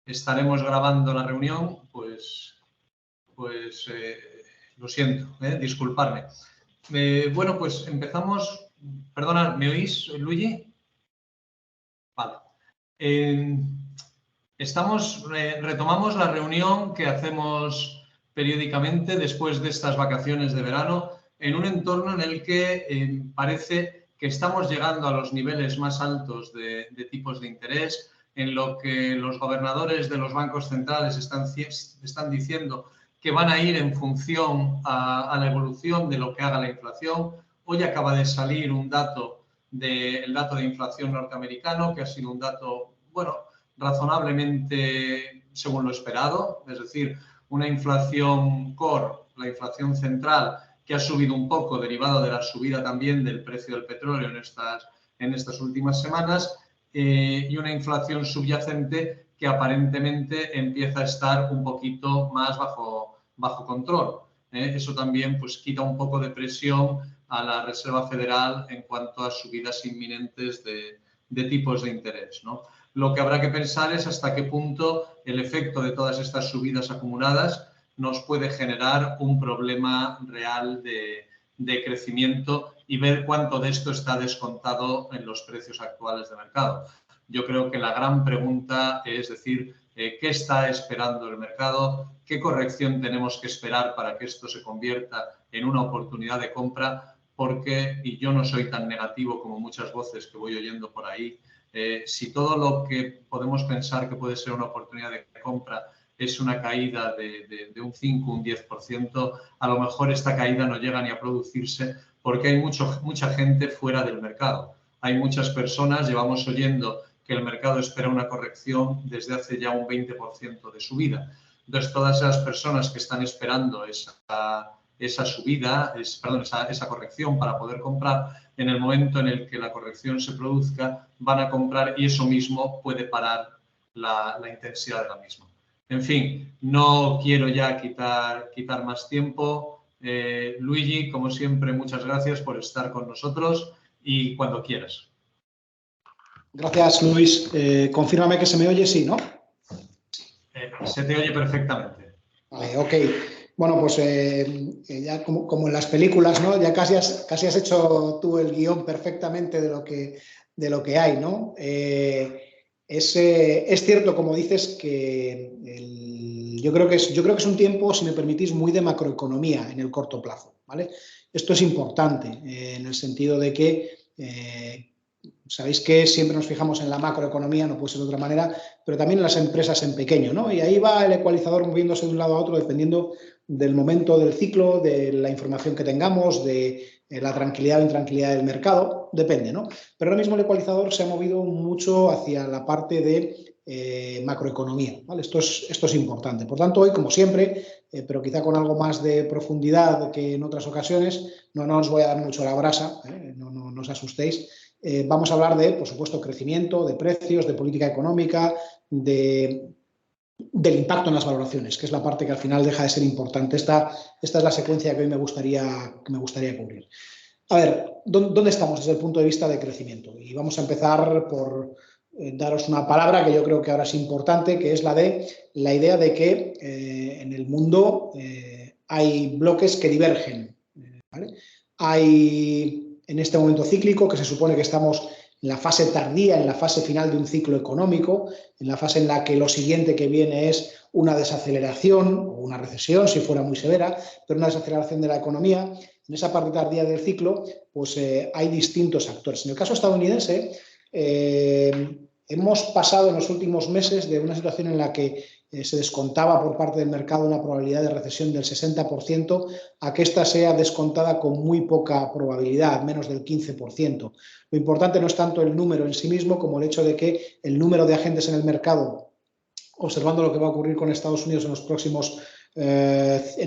estaremos grabando la reunión, pues lo siento, disculparme. Bueno, pues empezamos. Perdona, ¿me oís, Luigi? Vale. Retomamos la reunión que hacemos periódicamente después de estas vacaciones de verano en un entorno en el que parece que estamos llegando a los niveles más altos de tipos de interés, en lo que los gobernadores de los bancos centrales están diciendo que van a ir en función a la evolución de lo que haga la inflación. Hoy acaba de salir el dato de inflación norteamericano, que ha sido un dato, bueno, razonablemente según lo esperado, es decir, una inflación core, la inflación central, que ha subido un poco derivado de la subida también del precio del petróleo en estas últimas semanas, y una inflación subyacente que aparentemente empieza a estar un poquito más bajo control. Eso también pues quita un poco de presión a la Reserva Federal en cuanto a subidas inminentes de tipos de interés, ¿no? Lo que habrá que pensar es hasta qué punto el efecto de todas estas subidas acumuladas nos puede generar un problema real de crecimiento y ver cuánto de esto está descontado en los precios actuales de mercado. Yo creo que la gran pregunta es decir, ¿qué está esperando el mercado? ¿Qué corrección tenemos que esperar para que esto se convierta en una oportunidad de compra? Porque, y yo no soy tan negativo como muchas voces que voy oyendo por ahí, si todo lo que podemos pensar que puede ser una oportunidad de compra es una caída de un 5, un 10%, a lo mejor esta caída no llega ni a producirse porque hay mucha gente fuera del mercado. Hay muchas personas, llevamos oyendo que el mercado espera una corrección desde hace ya un 20% de subida. Entonces, todas esas personas que están esperando esa subida, esa corrección para poder comprar, en el momento en el que la corrección se produzca, van a comprar y eso mismo puede parar la intensidad de la misma. En fin, no quiero ya quitar más tiempo. Luigi, como siempre, muchas gracias por estar con nosotros y cuando quieras. Gracias, Luis. Confírmame que se me oye, sí, ¿no? Se te oye perfectamente. Vale, ok. Bueno, pues ya como en las películas, ¿no? Ya casi has hecho tú el guión perfectamente de lo que hay, ¿no? Es cierto, como dices, que yo creo que es un tiempo, si me permitís, muy de macroeconomía en el corto plazo, ¿vale? Esto es importante en el sentido de que sabéis que siempre nos fijamos en la macroeconomía, no puede ser de otra manera, pero también en las empresas en pequeño, ¿no? Y ahí va el ecualizador moviéndose de un lado a otro dependiendo del momento del ciclo, de la información que tengamos, de la tranquilidad o intranquilidad del mercado, depende, ¿no? Pero ahora mismo el ecualizador se ha movido mucho hacia la parte de macroeconomía, ¿vale? Esto es importante. Por tanto, hoy, como siempre, pero quizá con algo más de profundidad que en otras ocasiones, no os voy a dar mucho la brasa, no os asustéis. Vamos a hablar de, por supuesto, crecimiento, de precios, de política económica, del impacto en las valoraciones, que es la parte que al final deja de ser importante. Esta es la secuencia que hoy me gustaría cubrir. A ver, ¿dónde estamos desde el punto de vista de crecimiento? Y vamos a empezar por daros una palabra que yo creo que ahora es importante, que es la idea de que en el mundo hay bloques que divergen, ¿vale? Hay en este momento cíclico, que se supone que estamos en la fase tardía, en la fase final de un ciclo económico, en la fase en la que lo siguiente que viene es una desaceleración o una recesión, si fuera muy severa, pero una desaceleración de la economía. En esa parte tardía del ciclo, pues hay distintos actores. En el caso estadounidense, hemos pasado en los últimos meses de una situación en la que se descontaba por parte del mercado una probabilidad de recesión del 60% a que esta sea descontada con muy poca probabilidad, menos del 15%. Lo importante no es tanto el número en sí mismo como el hecho de que el número de agentes en el mercado, observando lo que va a ocurrir con Estados Unidos en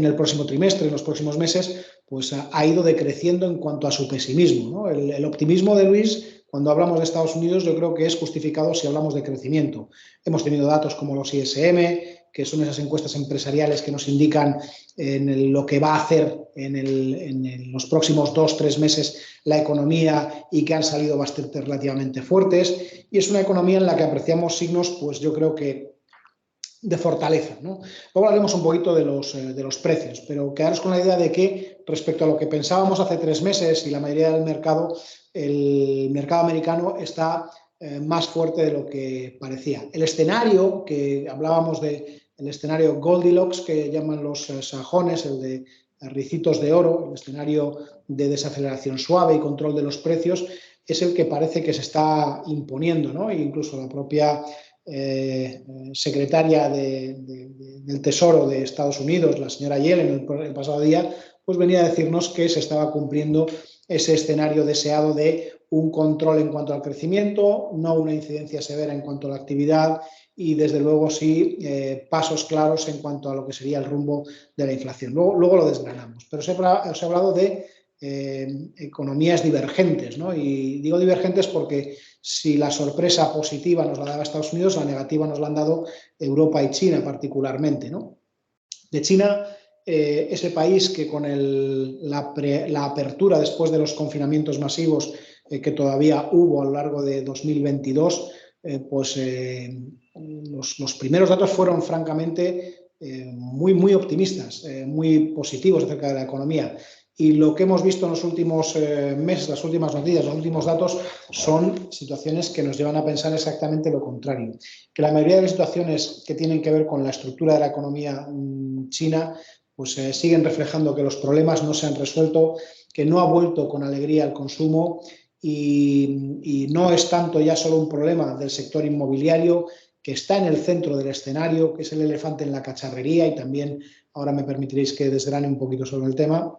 el próximo trimestre, en los próximos meses, pues ha ido decreciendo en cuanto a su pesimismo, ¿no? El optimismo de Luis, cuando hablamos de Estados Unidos, yo creo que es justificado si hablamos de crecimiento. Hemos tenido datos como los ISM, que son esas encuestas empresariales que nos indican lo que va a hacer en los próximos 2-3 meses la economía y que han salido bastante relativamente fuertes. Y es una economía en la que apreciamos signos, pues yo creo que fortaleza, ¿no? Luego hablaremos un poquito de los precios, pero quedaros con la idea de que respecto a lo que pensábamos hace 3 meses y la mayoría del mercado, el mercado americano está más fuerte de lo que parecía. El escenario, que hablábamos del escenario Goldilocks, que llaman los sajones, el de ricitos de oro, el escenario de desaceleración suave y control de los precios, es el que parece que se está imponiendo, ¿no? E incluso la propia secretaria del Tesoro de Estados Unidos, la señora Yellen, el pasado día, pues venía a decirnos que se estaba cumpliendo ese escenario deseado de un control en cuanto al crecimiento, no una incidencia severa en cuanto a la actividad y, desde luego, sí pasos claros en cuanto a lo que sería el rumbo de la inflación. Luego lo desgranamos. Pero os he hablado de economías divergentes, ¿no? Y digo divergentes porque si la sorpresa positiva nos la daba Estados Unidos, la negativa nos la han dado Europa y China particularmente, ¿no? De China, ese país que con la apertura después de los confinamientos masivos que todavía hubo a lo largo de 2022, los primeros datos fueron francamente muy optimistas, muy positivos acerca de la economía. Y lo que hemos visto en los últimos meses, las últimas noticias, los últimos datos, son situaciones que nos llevan a pensar exactamente lo contrario. Que la mayoría de las situaciones que tienen que ver con la estructura de la economía china, pues siguen reflejando que los problemas no se han resuelto, que no ha vuelto con alegría el consumo y no es tanto ya solo un problema del sector inmobiliario, que está en el centro del escenario, que es el elefante en la cacharrería, y también ahora me permitiréis que desgrane un poquito sobre el tema.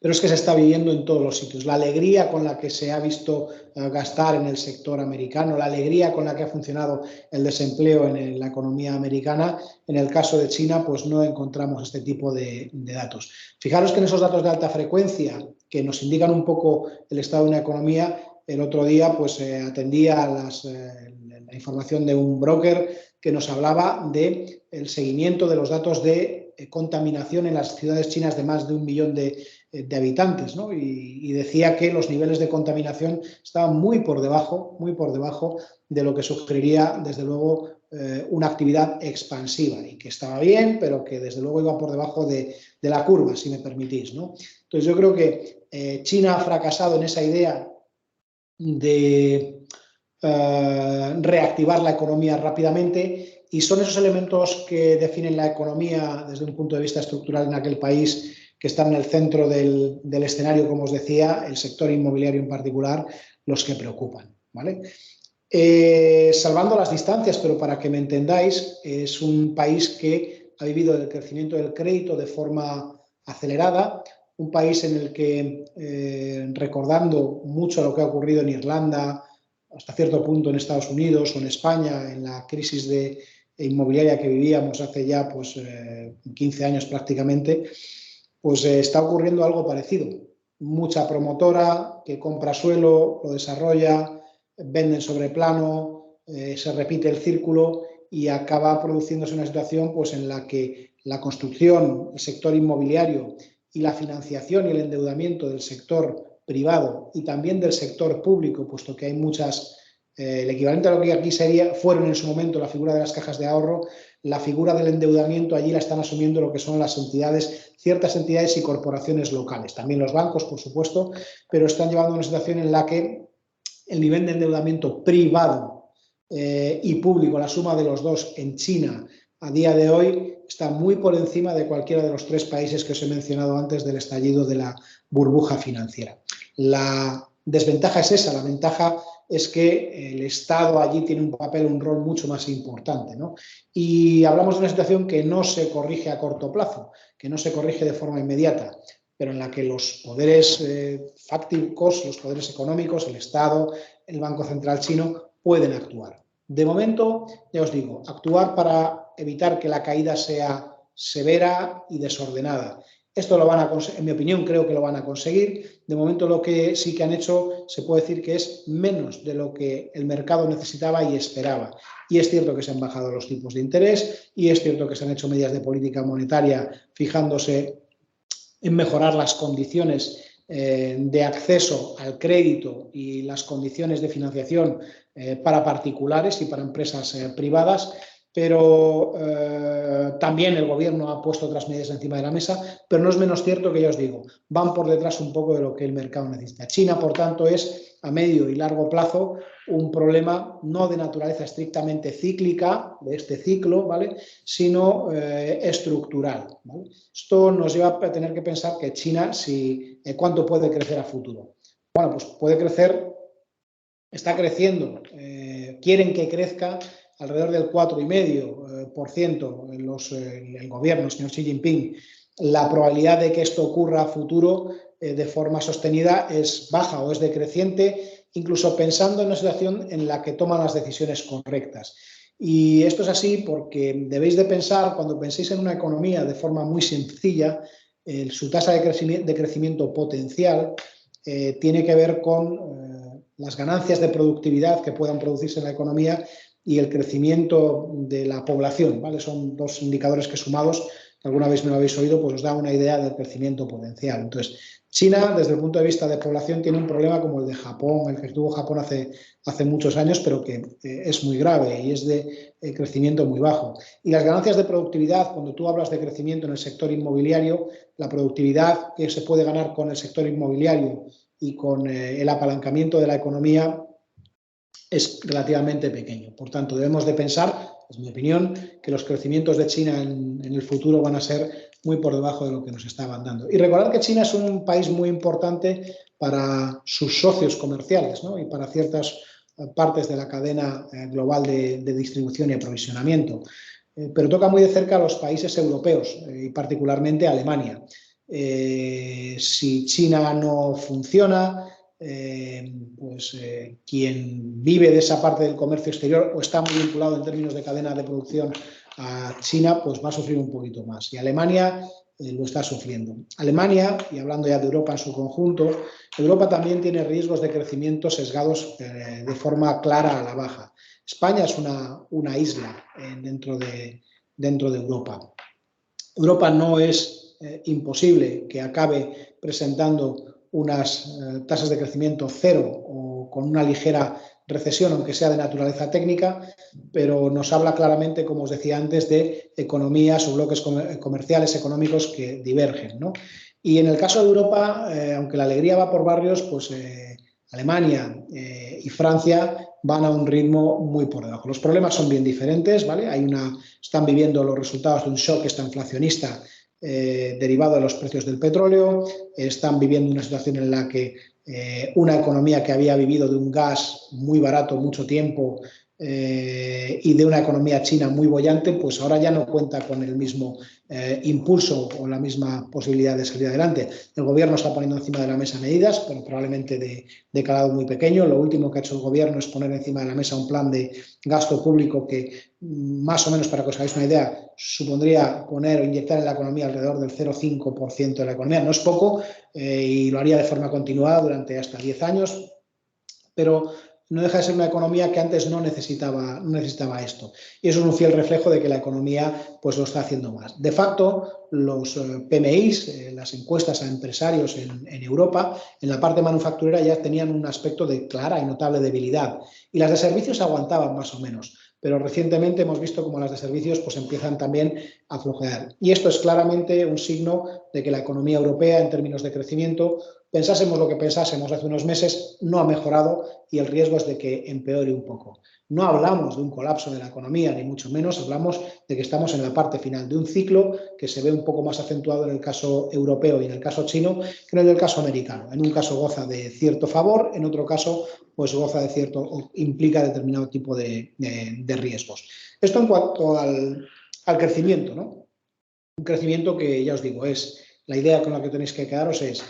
Pero es que se está viviendo en todos los sitios. La alegría con la que se ha visto gastar en el sector americano, la alegría con la que ha funcionado el desempleo en la economía americana, en el caso de China, pues no encontramos este tipo de datos. Fijaros que en esos datos de alta frecuencia, que nos indican un poco el estado de una economía, el otro día pues atendía a la información de un broker que nos hablaba del seguimiento de los datos de contaminación en las ciudades chinas de más de 1 millón de habitantes, ¿no? Y decía que los niveles de contaminación estaban muy por debajo de lo que sugeriría, desde luego, una actividad expansiva, y que estaba bien, pero que desde luego iba por debajo de la curva, si me permitís, ¿no? Entonces yo creo que China ha fracasado en esa idea de reactivar la economía rápidamente, y son esos elementos que definen la economía desde un punto de vista estructural en aquel país, que están en el centro del escenario, como os decía, el sector inmobiliario en particular, los que preocupan, ¿vale? Salvando las distancias, pero para que me entendáis, es un país que ha vivido el crecimiento del crédito de forma acelerada, un país en el que, recordando mucho lo que ha ocurrido en Irlanda, hasta cierto punto en Estados Unidos o en España, en la crisis inmobiliaria que vivíamos hace ya 15 años prácticamente, pues está ocurriendo algo parecido. Mucha promotora que compra suelo, lo desarrolla, venden sobre plano, se repite el círculo y acaba produciéndose una situación pues, en la que la construcción, el sector inmobiliario y la financiación y el endeudamiento del sector privado y también del sector público, puesto que hay muchas, el equivalente a lo que aquí fueron en su momento la figura de las cajas de ahorro, la figura del endeudamiento allí la están asumiendo lo que son las entidades, ciertas entidades y corporaciones locales, también los bancos, por supuesto, pero están llevando a una situación en la que el nivel de endeudamiento privado y público, la suma de los dos en China a día de hoy, está muy por encima de cualquiera de los 3 países que os he mencionado antes del estallido de la burbuja financiera. La desventaja es esa, la ventaja es que el Estado allí tiene un papel, un rol mucho más importante, ¿no? Y hablamos de una situación que no se corrige a corto plazo, que no se corrige de forma inmediata, pero en la que los poderes fácticos, los poderes económicos, el Estado, el Banco Central chino, pueden actuar. De momento, ya os digo, actuar para evitar que la caída sea severa y desordenada. Esto lo van a conseguir, en mi opinión, creo que lo van a conseguir. De momento, lo que sí que han hecho, se puede decir que es menos de lo que el mercado necesitaba y esperaba. Y es cierto que se han bajado los tipos de interés, y es cierto que se han hecho medidas de política monetaria fijándose en mejorar las condiciones de acceso al crédito y las condiciones de financiación para particulares y para empresas privadas, pero también el gobierno ha puesto otras medidas encima de la mesa, pero no es menos cierto que, ya os digo, van por detrás un poco de lo que el mercado necesita. China, por tanto, es a medio y largo plazo un problema no de naturaleza estrictamente cíclica, de este ciclo, ¿vale?, sino estructural, ¿vale? Esto nos lleva a tener que pensar que China, ¿cuánto puede crecer a futuro? Bueno, pues puede crecer, está creciendo, quieren que crezca alrededor del 4,5% el gobierno, el señor Xi Jinping. La probabilidad de que esto ocurra a futuro de forma sostenida es baja o es decreciente, incluso pensando en una situación en la que toman las decisiones correctas. Y esto es así porque debéis de pensar, cuando penséis en una economía de forma muy sencilla, su tasa de crecimiento potencial tiene que ver con las ganancias de productividad que puedan producirse en la economía y el crecimiento de la población, ¿vale? Son dos indicadores que sumados, que alguna vez me lo habéis oído, pues os da una idea del crecimiento potencial. Entonces, China, desde el punto de vista de población, tiene un problema como el de Japón, el que tuvo Japón hace muchos años, pero que es muy grave y es de crecimiento muy bajo. Y las ganancias de productividad, cuando tú hablas de crecimiento en el sector inmobiliario, la productividad que se puede ganar con el sector inmobiliario y con el apalancamiento de la economía es relativamente pequeño. Por tanto, debemos de pensar, es mi opinión, que los crecimientos de China en el futuro van a ser muy por debajo de lo que nos estaban dando. Y recordar que China es un país muy importante para sus socios comerciales, ¿no?, y para ciertas partes de la cadena global de distribución y aprovisionamiento. Pero toca muy de cerca a los países europeos y particularmente a Alemania. Si China no funciona, quien vive de esa parte del comercio exterior o está muy vinculado en términos de cadena de producción a China, pues va a sufrir un poquito más. Y Alemania lo está sufriendo. Alemania, y hablando ya de Europa en su conjunto, Europa también tiene riesgos de crecimiento sesgados de forma clara a la baja. España es una isla dentro de Europa. Europa no es imposible que acabe presentando unas tasas de crecimiento cero o con una ligera recesión, aunque sea de naturaleza técnica, pero nos habla claramente, como os decía antes, de economías o bloques comerciales económicos que divergen, ¿no? Y en el caso de Europa, aunque la alegría va por barrios, pues Alemania y Francia van a un ritmo muy por debajo. Los problemas son bien diferentes, ¿vale? Están viviendo los resultados de un shock inflacionista derivado de los precios del petróleo, están viviendo una situación en la que una economía que había vivido de un gas muy barato mucho tiempo y de una economía china muy boyante, pues ahora ya no cuenta con el mismo impulso o la misma posibilidad de salir adelante. El gobierno está poniendo encima de la mesa medidas, pero probablemente de calado muy pequeño. Lo último que ha hecho el gobierno es poner encima de la mesa un plan de gasto público que, más o menos, para que os hagáis una idea, supondría poner o inyectar en la economía alrededor del 0,5% de la economía. No es poco y lo haría de forma continuada durante hasta 10 años, pero no deja de ser una economía que antes no necesitaba esto. Y eso es un fiel reflejo de que la economía pues lo está haciendo más. De facto, los PMIs, las encuestas a empresarios en Europa, en la parte manufacturera ya tenían un aspecto de clara y notable debilidad. Y las de servicios aguantaban más o menos. Pero recientemente hemos visto cómo las de servicios pues empiezan también a flojear. Y esto es claramente un signo de que la economía europea, en términos de crecimiento, pensásemos lo que pensásemos hace unos meses, no ha mejorado y el riesgo es de que empeore un poco. No hablamos de un colapso de la economía, ni mucho menos, hablamos de que estamos en la parte final de un ciclo que se ve un poco más acentuado en el caso europeo y en el caso chino que en el caso americano. En un caso goza de cierto favor, en otro caso pues goza de cierto o implica determinado tipo de riesgos. Esto en cuanto al crecimiento, ¿no? Un crecimiento que, ya os digo, es la idea con la que tenéis que quedaros es: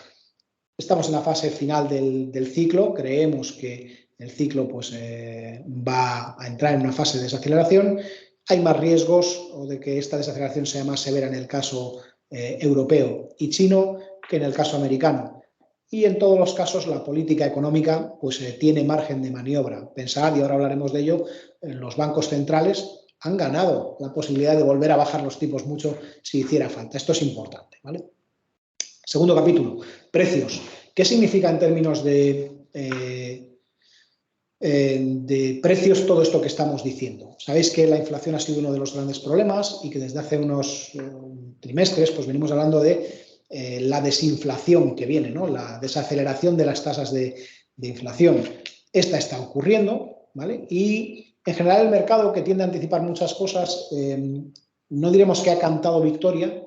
estamos en la fase final del ciclo, creemos que el ciclo pues, va a entrar en una fase de desaceleración. Hay más riesgos o de que esta desaceleración sea más severa en el caso europeo y chino que en el caso americano. Y en todos los casos la política económica pues, tiene margen de maniobra. Pensad, y ahora hablaremos de ello, los bancos centrales han ganado la posibilidad de volver a bajar los tipos mucho si hiciera falta. Esto es importante, ¿vale? Segundo capítulo, precios. ¿Qué significa en términos de de precios todo esto que estamos diciendo. Sabéis que la inflación ha sido uno de los grandes problemas y que desde hace unos trimestres pues venimos hablando de la desinflación que viene, ¿no? La desaceleración de las tasas de inflación. Esta está ocurriendo, ¿vale? Y en general el mercado, que tiende a anticipar muchas cosas, no diremos que ha cantado victoria,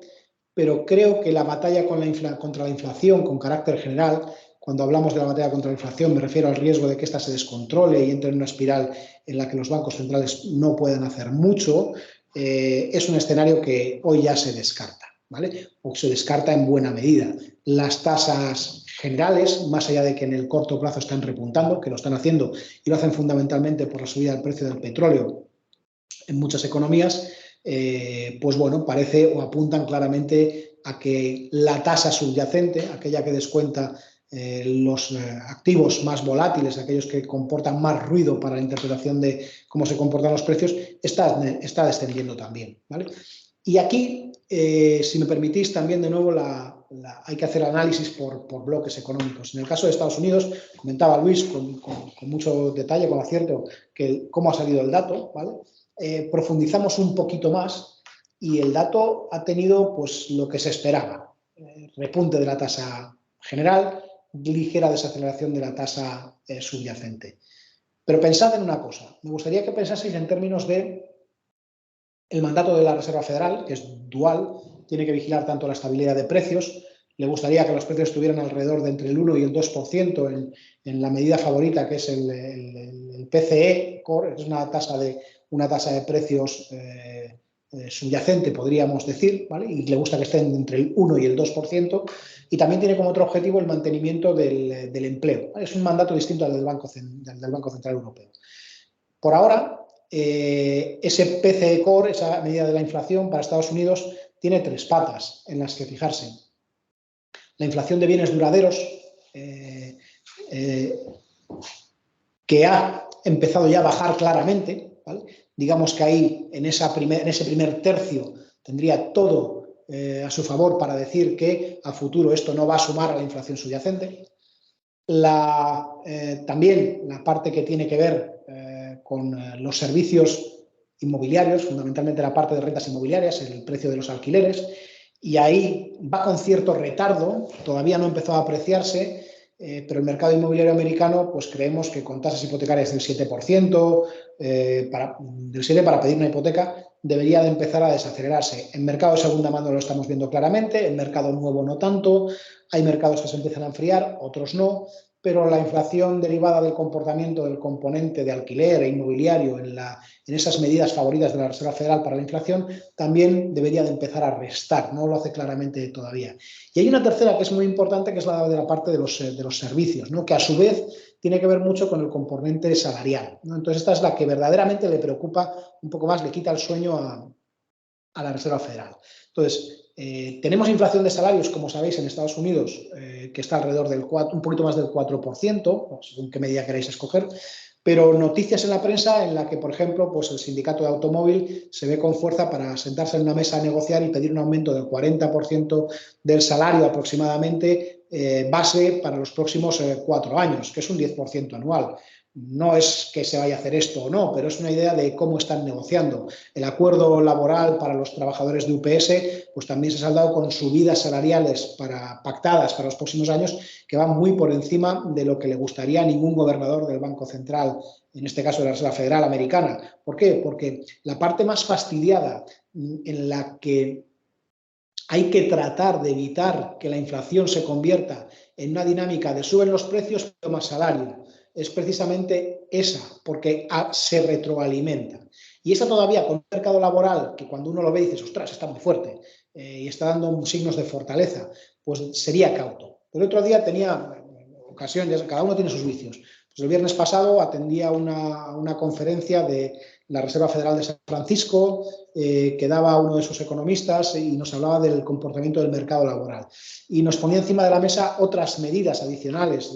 pero creo que la batalla contra la inflación con carácter general, cuando hablamos de la batalla contra la inflación me refiero al riesgo de que ésta se descontrole y entre en una espiral en la que los bancos centrales no puedan hacer mucho, es un escenario que hoy ya se descarta, ¿vale? O se descarta en buena medida. Las tasas generales, más allá de que en el corto plazo están repuntando, que lo están haciendo y lo hacen fundamentalmente por la subida del precio del petróleo en muchas economías, pues bueno, parece o apuntan claramente a que la tasa subyacente, aquella que descuenta los activos más volátiles, aquellos que comportan más ruido para la interpretación de cómo se comportan los precios, está descendiendo también, ¿vale? Y aquí, si me permitís, también de nuevo hay que hacer análisis por bloques económicos. En el caso de Estados Unidos, comentaba Luis con mucho detalle, con acierto, cómo ha salido el dato, ¿vale? Profundizamos un poquito más y el dato ha tenido pues lo que se esperaba, repunte de la tasa general, ligera desaceleración de la tasa subyacente. Pero pensad en una cosa, me gustaría que pensaseis en términos de el mandato de la Reserva Federal, que es dual, tiene que vigilar tanto la estabilidad de precios, le gustaría que los precios estuvieran alrededor de entre el 1 y el 2% en la medida favorita, que es el PCE Core, es una tasa de precios subyacente, podríamos decir, ¿vale? Y le gusta que estén entre el 1 y el 2%, y también tiene como otro objetivo el mantenimiento del empleo, ¿vale? Es un mandato distinto al del Banco Central Europeo. Por ahora, ese PCE Core, esa medida de la inflación para Estados Unidos, tiene 3 patas en las que fijarse. La inflación de bienes duraderos, que ha empezado ya a bajar claramente, ¿vale? Digamos que ahí, en ese primer tercio, tendría todo a su favor para decir que a futuro esto no va a sumar a la inflación subyacente. También la parte que tiene que ver con los servicios inmobiliarios, fundamentalmente la parte de rentas inmobiliarias, el precio de los alquileres, y ahí va con cierto retardo, todavía no ha empezado a apreciarse, pero el mercado inmobiliario americano, pues creemos que con tasas hipotecarias del 7%, del 7% para pedir una hipoteca, debería de empezar a desacelerarse. En mercado de segunda mano lo estamos viendo claramente, en mercado nuevo no tanto, hay mercados que se empiezan a enfriar, otros no, pero la inflación derivada del comportamiento del componente de alquiler e inmobiliario en esas medidas favoritas de la Reserva Federal para la inflación también debería de empezar a restar, no lo hace claramente todavía. Y hay una tercera que es muy importante, que es la de la parte de los servicios, ¿no? Que a su vez tiene que ver mucho con el componente salarial, ¿no? Entonces esta es la que verdaderamente le preocupa un poco más, le quita el sueño a la Reserva Federal. Entonces, tenemos inflación de salarios, como sabéis, en Estados Unidos, que está alrededor del un poquito más del 4%, según qué medida queráis escoger, pero noticias en la prensa en la que, por ejemplo, pues el sindicato de automóvil se ve con fuerza para sentarse en una mesa a negociar y pedir un aumento del 40% del salario aproximadamente base para los próximos 4 años, que es un 10% anual. No es que se vaya a hacer esto o no, pero es una idea de cómo están negociando. El acuerdo laboral para los trabajadores de UPS pues también se ha saldado con subidas salariales pactadas para los próximos años que van muy por encima de lo que le gustaría a ningún gobernador del Banco Central, en este caso de la Reserva Federal Americana. ¿Por qué? Porque la parte más fastidiada en la que hay que tratar de evitar que la inflación se convierta en una dinámica de suben los precios pero más salario, es precisamente esa, porque se retroalimenta. Y esa todavía con un mercado laboral que cuando uno lo ve dices, ostras, está muy fuerte y está dando signos de fortaleza, pues sería cauto. Pero otro día tenía ocasión, cada uno tiene sus vicios. Pues el viernes pasado atendía una conferencia de la Reserva Federal de San Francisco, que daba uno de sus economistas y nos hablaba del comportamiento del mercado laboral. Y nos ponía encima de la mesa otras medidas adicionales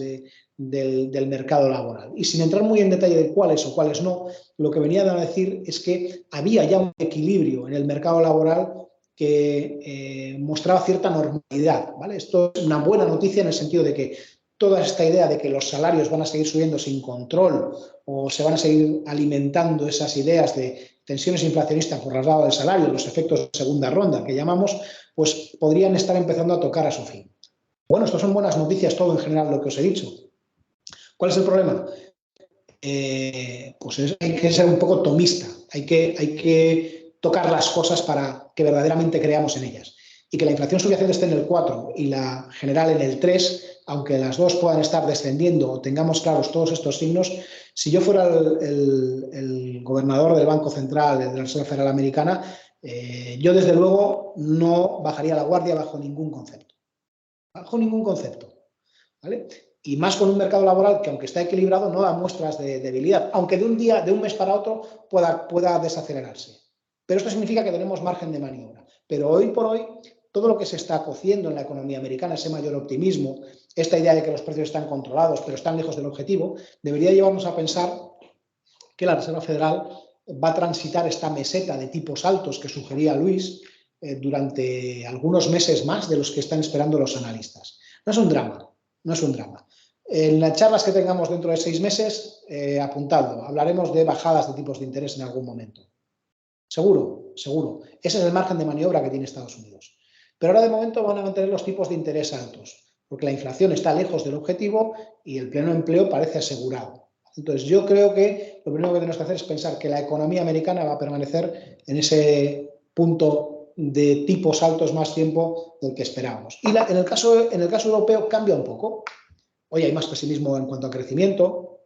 del mercado laboral. Y sin entrar muy en detalle de cuáles o cuáles no, lo que venían a decir es que había ya un equilibrio en el mercado laboral que mostraba cierta normalidad, ¿vale? Esto es una buena noticia en el sentido de que toda esta idea de que los salarios van a seguir subiendo sin control o se van a seguir alimentando esas ideas de tensiones inflacionistas por el lado del salario, los efectos de segunda ronda que llamamos, pues podrían estar empezando a tocar a su fin. Bueno, esto son buenas noticias todo en general lo que os he dicho. ¿Cuál es el problema? Pues hay que ser un poco tomista, hay que tocar las cosas para que verdaderamente creamos en ellas. Y que la inflación subyacente esté en el 4 y la general en el 3, aunque las dos puedan estar descendiendo o tengamos claros todos estos signos, si yo fuera el gobernador del Banco Central, de la Reserva Federal Americana, yo desde luego no bajaría la guardia bajo ningún concepto. Bajo ningún concepto, ¿vale? Y más con un mercado laboral que, aunque está equilibrado, no da muestras de debilidad, aunque de un mes para otro pueda desacelerarse. Pero esto significa que tenemos margen de maniobra. Pero hoy por hoy, todo lo que se está cociendo en la economía americana, ese mayor optimismo, esta idea de que los precios están controlados pero están lejos del objetivo, debería llevarnos a pensar que la Reserva Federal va a transitar esta meseta de tipos altos que sugería Luis durante algunos meses más de los que están esperando los analistas. No es un drama, no es un drama. En las charlas que tengamos dentro de 6 meses, apuntadlo, hablaremos de bajadas de tipos de interés en algún momento. Seguro, seguro. Ese es el margen de maniobra que tiene Estados Unidos. Pero ahora de momento van a mantener los tipos de interés altos, porque la inflación está lejos del objetivo y el pleno empleo parece asegurado. Entonces yo creo que lo primero que tenemos que hacer es pensar que la economía americana va a permanecer en ese punto de tipos altos más tiempo del que esperábamos. Y en el caso europeo cambia un poco. Hoy hay más pesimismo en cuanto a crecimiento,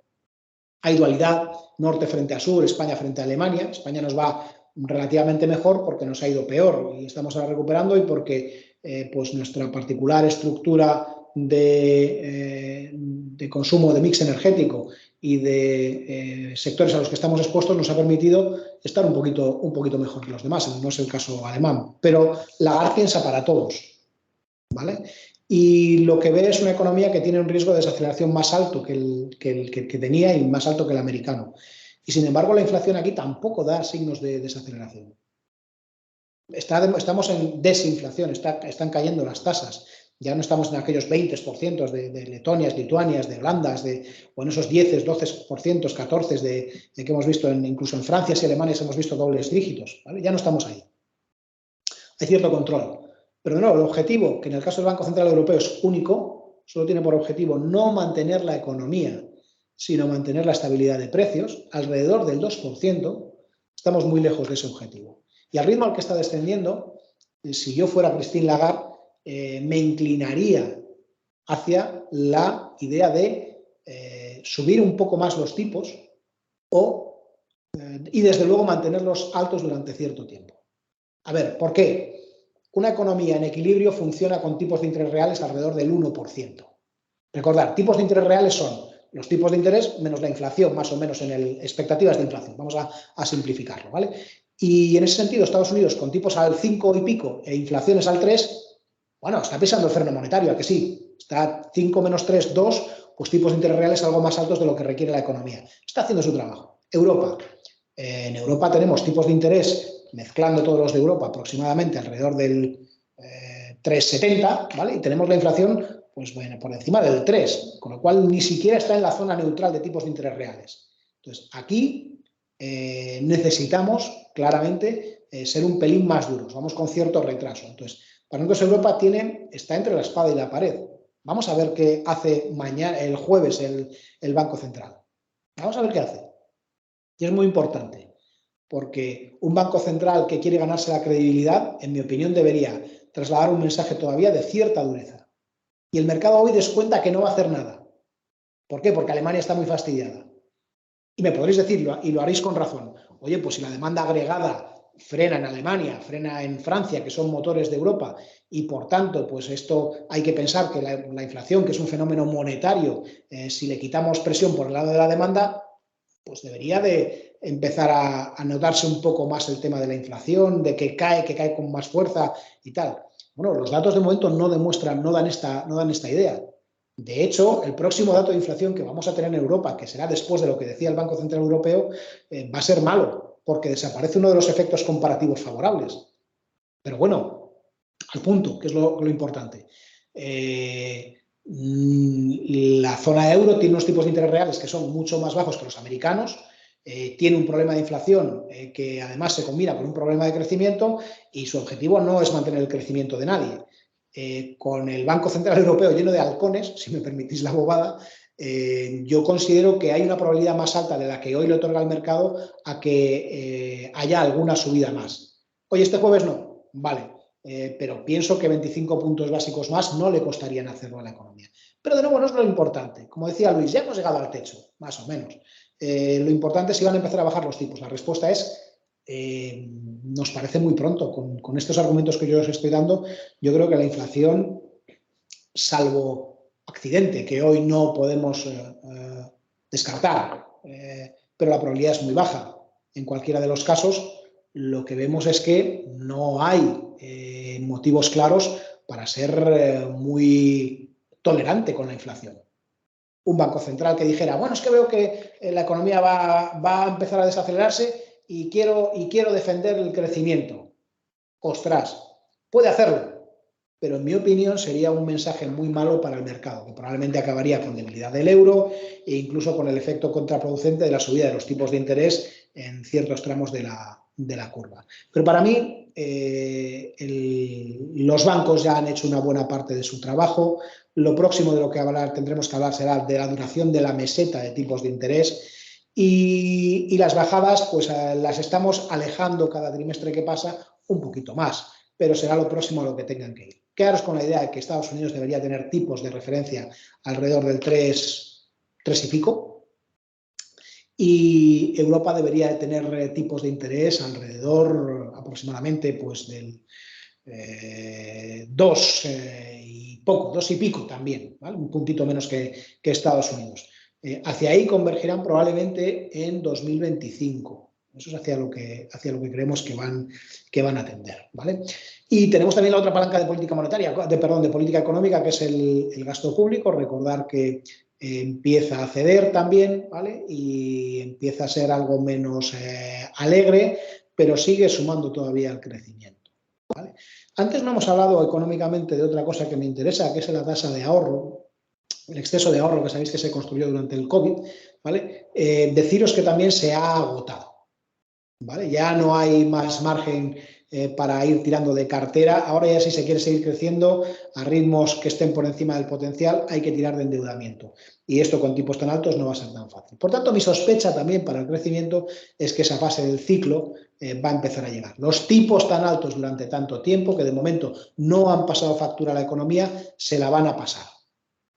hay dualidad, norte frente a sur, España frente a Alemania. España nos va relativamente mejor porque nos ha ido peor y estamos ahora recuperando, y porque pues nuestra particular estructura de consumo, de mix energético y de sectores a los que estamos expuestos nos ha permitido estar un poquito mejor que los demás. No es el caso alemán, pero Lagarde piensa para todos, ¿vale? Y lo que ve es una economía que tiene un riesgo de desaceleración más alto que el que tenía y más alto que el americano. Y sin embargo, la inflación aquí tampoco da signos de desaceleración. Estamos en desinflación, están cayendo las tasas. Ya no estamos en aquellos 20% de Letonias, Lituanias, de Holandas, o en esos 10, 12%, 14% de que hemos visto incluso en Francia y Alemania hemos visto dobles dígitos, ¿vale? Ya no estamos ahí. Hay cierto control. Pero de nuevo, el objetivo, que en el caso del Banco Central Europeo es único, solo tiene por objetivo no mantener la economía, sino mantener la estabilidad de precios, alrededor del 2%, estamos muy lejos de ese objetivo. Y al ritmo al que está descendiendo, si yo fuera Christine Lagarde, me inclinaría hacia la idea de subir un poco más los tipos y desde luego mantenerlos altos durante cierto tiempo. A ver, ¿por qué? Una economía en equilibrio funciona con tipos de interés reales alrededor del 1%. Recordad, tipos de interés reales son los tipos de interés menos la inflación, más o menos en expectativas de inflación. Vamos a simplificarlo, ¿vale? Y en ese sentido, Estados Unidos con tipos al 5 y pico e inflaciones al 3, bueno, está pisando el freno monetario, ¿a que sí? Está 5 menos 3, 2, pues tipos de interés reales algo más altos de lo que requiere la economía. Está haciendo su trabajo. Europa. En Europa tenemos tipos de interés, mezclando todos los de Europa, aproximadamente alrededor del 3,70, ¿vale? Y tenemos la inflación, pues bueno, por encima del 3, con lo cual ni siquiera está en la zona neutral de tipos de interés reales. Entonces, aquí necesitamos claramente ser un pelín más duros, vamos con cierto retraso. Entonces, para nosotros Europa está entre la espada y la pared. Vamos a ver qué hace el jueves el Banco Central. Vamos a ver qué hace. Y es muy importante, porque un banco central que quiere ganarse la credibilidad, en mi opinión, debería trasladar un mensaje todavía de cierta dureza. Y el mercado hoy descuenta que no va a hacer nada. ¿Por qué? Porque Alemania está muy fastidiada. Y me podréis decir, y lo haréis con razón, oye, pues si la demanda agregada frena en Alemania, frena en Francia, que son motores de Europa, y por tanto, pues esto hay que pensar que la inflación, que es un fenómeno monetario, si le quitamos presión por el lado de la demanda, pues debería de empezar a notarse un poco más el tema de la inflación, de que cae con más fuerza y tal. Bueno, los datos de momento no dan esta idea. De hecho, el próximo dato de inflación que vamos a tener en Europa, que será después de lo que decía el Banco Central Europeo, va a ser malo, porque desaparece uno de los efectos comparativos favorables. Pero bueno, al punto, que es lo importante. La zona euro tiene unos tipos de interés reales que son mucho más bajos que los americanos, tiene un problema de inflación que además se combina con un problema de crecimiento y su objetivo no es mantener el crecimiento de nadie. Con el Banco Central Europeo lleno de halcones, si me permitís la bobada, yo considero que hay una probabilidad más alta de la que hoy le otorga el mercado a que haya alguna subida más. Oye, este jueves no, vale, pero pienso que 25 puntos básicos más no le costarían hacerlo a la economía. Pero de nuevo no es lo importante. Como decía Luis, ya hemos llegado al techo, más o menos. Lo importante es si van a empezar a bajar los tipos. La respuesta es, nos parece muy pronto. Con estos argumentos que yo os estoy dando, yo creo que la inflación, salvo accidente, que hoy no podemos descartar, pero la probabilidad es muy baja. En cualquiera de los casos, lo que vemos es que no hay motivos claros para ser muy tolerante con la inflación. Un banco central que dijera, bueno, es que veo que la economía va a empezar a desacelerarse y quiero defender el crecimiento. Ostras, puede hacerlo, pero en mi opinión sería un mensaje muy malo para el mercado, que probablemente acabaría con debilidad del euro e incluso con el efecto contraproducente de la subida de los tipos de interés en ciertos tramos de la curva. Pero para mí, los bancos ya han hecho una buena parte de su trabajo. Lo próximo de lo que tendremos que hablar será de la duración de la meseta de tipos de interés y las bajadas pues las estamos alejando cada trimestre que pasa un poquito más, pero será lo próximo a lo que tengan que ir. Quedaros con la idea de que Estados Unidos debería tener tipos de referencia alrededor del 3 y pico, y Europa debería tener tipos de interés alrededor aproximadamente pues del 2 y pico también, ¿vale? Un puntito menos que Estados Unidos. Hacia ahí convergerán probablemente en 2025. Eso es hacia lo que creemos que van a tender, ¿vale? Y tenemos también la otra palanca de política monetaria, de política económica, que es el gasto público. Recordar que empieza a ceder también, ¿vale? Y empieza a ser algo menos alegre, pero sigue sumando todavía al crecimiento, ¿vale? Antes no hemos hablado económicamente de otra cosa que me interesa, que es la tasa de ahorro, el exceso de ahorro que sabéis que se construyó durante el COVID, ¿vale? Deciros que también se ha agotado, ¿vale? Ya no hay más margen para ir tirando de cartera. Ahora ya si se quiere seguir creciendo a ritmos que estén por encima del potencial, hay que tirar de endeudamiento. Y esto con tipos tan altos no va a ser tan fácil. Por tanto, mi sospecha también para el crecimiento es que esa fase del ciclo va a empezar a llegar. Los tipos tan altos durante tanto tiempo, que de momento no han pasado factura a la economía, se la van a pasar.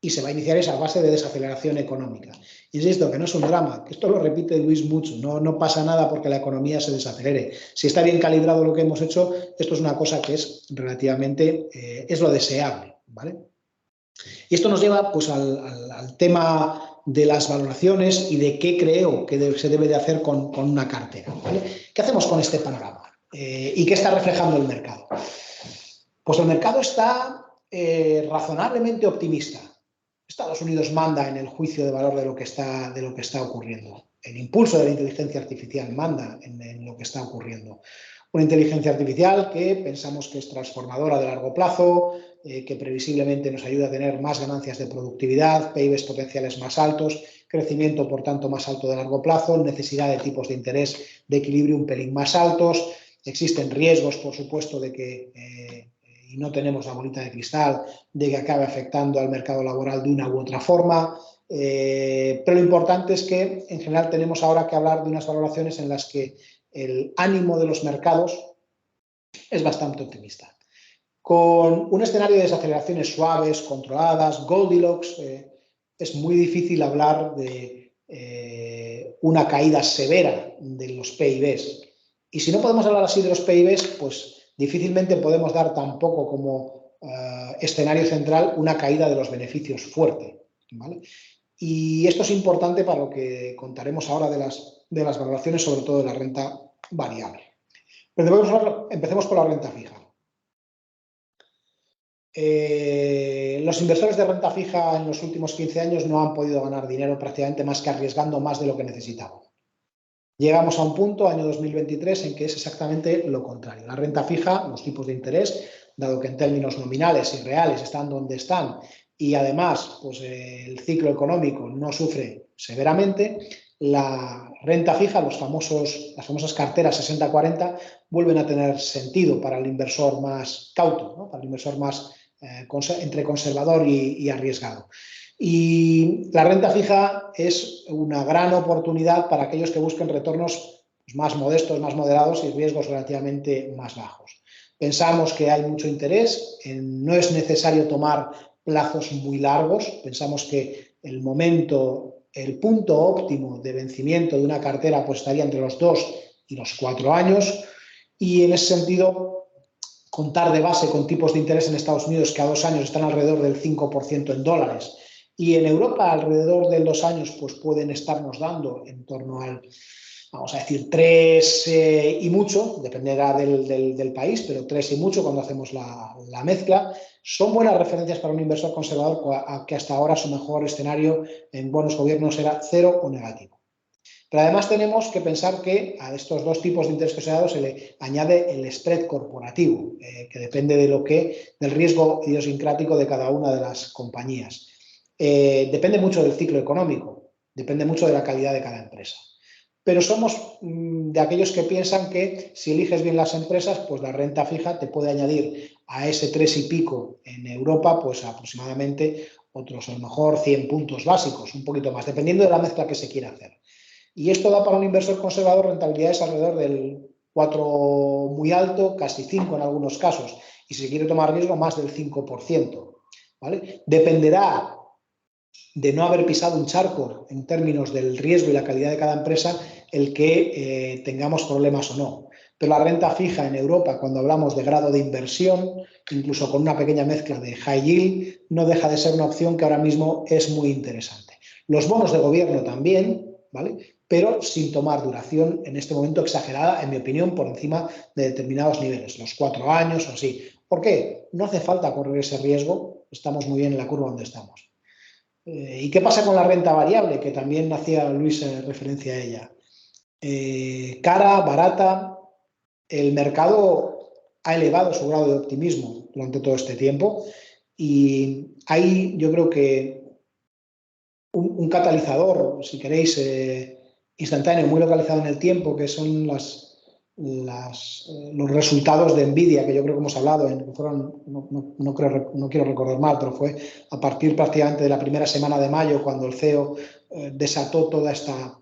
Y se va a iniciar esa fase de desaceleración económica. Insisto, que no es un drama, que esto lo repite Luis mucho, no pasa nada porque la economía se desacelere. Si está bien calibrado lo que hemos hecho, esto es una cosa que es relativamente, es lo deseable, ¿vale? Y esto nos lleva pues al tema de las valoraciones y de qué creo que se debe de hacer con una cartera, ¿vale? ¿Qué hacemos con este panorama? ¿Y qué está reflejando el mercado? Pues el mercado está razonablemente optimista. Estados Unidos manda en el juicio de valor de lo que está ocurriendo. El impulso de la inteligencia artificial manda en lo que está ocurriendo. Una inteligencia artificial que pensamos que es transformadora de largo plazo, que previsiblemente nos ayuda a tener más ganancias de productividad, PIBs potenciales más altos, crecimiento por tanto más alto de largo plazo, necesidad de tipos de interés de equilibrio un pelín más altos. Existen riesgos, por supuesto, de que y no tenemos la bolita de cristal, de que acabe afectando al mercado laboral de una u otra forma, pero lo importante es que en general tenemos ahora que hablar de unas valoraciones en las que el ánimo de los mercados es bastante optimista. Con un escenario de desaceleraciones suaves, controladas, Goldilocks, es muy difícil hablar de una caída severa de los PIBs. Y si no podemos hablar así de los PIBs, pues difícilmente podemos dar tampoco como escenario central una caída de los beneficios fuerte, ¿vale? Y esto es importante para lo que contaremos ahora de las valoraciones, sobre todo de la renta variable. Pero empecemos por la renta fija. Los inversores de renta fija en los últimos 15 años no han podido ganar dinero prácticamente más que arriesgando más de lo que necesitaban. Llegamos a un punto, año 2023, en que es exactamente lo contrario. La renta fija, los tipos de interés, dado que en términos nominales y reales están donde están y además pues, el ciclo económico no sufre severamente, la renta fija, las famosas carteras 60-40, vuelven a tener sentido para el inversor más cauto, ¿no? Para el inversor más entre conservador y arriesgado. Y la renta fija es una gran oportunidad para aquellos que busquen retornos más modestos, más moderados y riesgos relativamente más bajos. Pensamos que hay mucho interés, no es necesario tomar plazos muy largos, pensamos que el punto óptimo de vencimiento de una cartera pues estaría entre los 2 y los 4 años y en ese sentido contar de base con tipos de interés en Estados Unidos que a 2 años están alrededor del 5% en dólares y en Europa alrededor de 2 años pues pueden estarnos dando en torno al, vamos a decir, 3 y mucho, dependerá del país, pero 3 y mucho cuando hacemos la mezcla, son buenas referencias para un inversor conservador que hasta ahora su mejor escenario en bonos gobiernos era 0 o negativo. Pero además tenemos que pensar que a estos dos tipos de interés que os he dado se le añade el spread corporativo, que depende del riesgo idiosincrático de cada una de las compañías. Depende mucho del ciclo económico, depende mucho de la calidad de cada empresa. Pero somos de aquellos que piensan que si eliges bien las empresas, pues la renta fija te puede añadir a ese 3 y pico en Europa, pues aproximadamente otros a lo mejor 100 puntos básicos, un poquito más, dependiendo de la mezcla que se quiera hacer. Y esto da para un inversor conservador rentabilidades alrededor del 4 muy alto, casi 5 en algunos casos. Y si se quiere tomar riesgo, más del 5%. ¿Vale? Dependerá de no haber pisado un charco en términos del riesgo y la calidad de cada empresa el que tengamos problemas o no. Pero la renta fija en Europa, cuando hablamos de grado de inversión, incluso con una pequeña mezcla de high yield, no deja de ser una opción que ahora mismo es muy interesante. Los bonos de gobierno también, ¿vale? Pero sin tomar duración en este momento exagerada, en mi opinión, por encima de determinados niveles, los 4 años o así. ¿Por qué? No hace falta correr ese riesgo, estamos muy bien en la curva donde estamos. ¿Y qué pasa con la renta variable? Que también hacía Luis referencia a ella. Cara, barata, el mercado ha elevado su grado de optimismo durante todo este tiempo y hay, yo creo que un catalizador, si queréis, instantáneo, muy localizado en el tiempo, que son los resultados de Nvidia, que yo creo que hemos hablado, fueron, no quiero recordar mal, pero fue a partir prácticamente de la primera semana de mayo cuando el CEO desató toda esta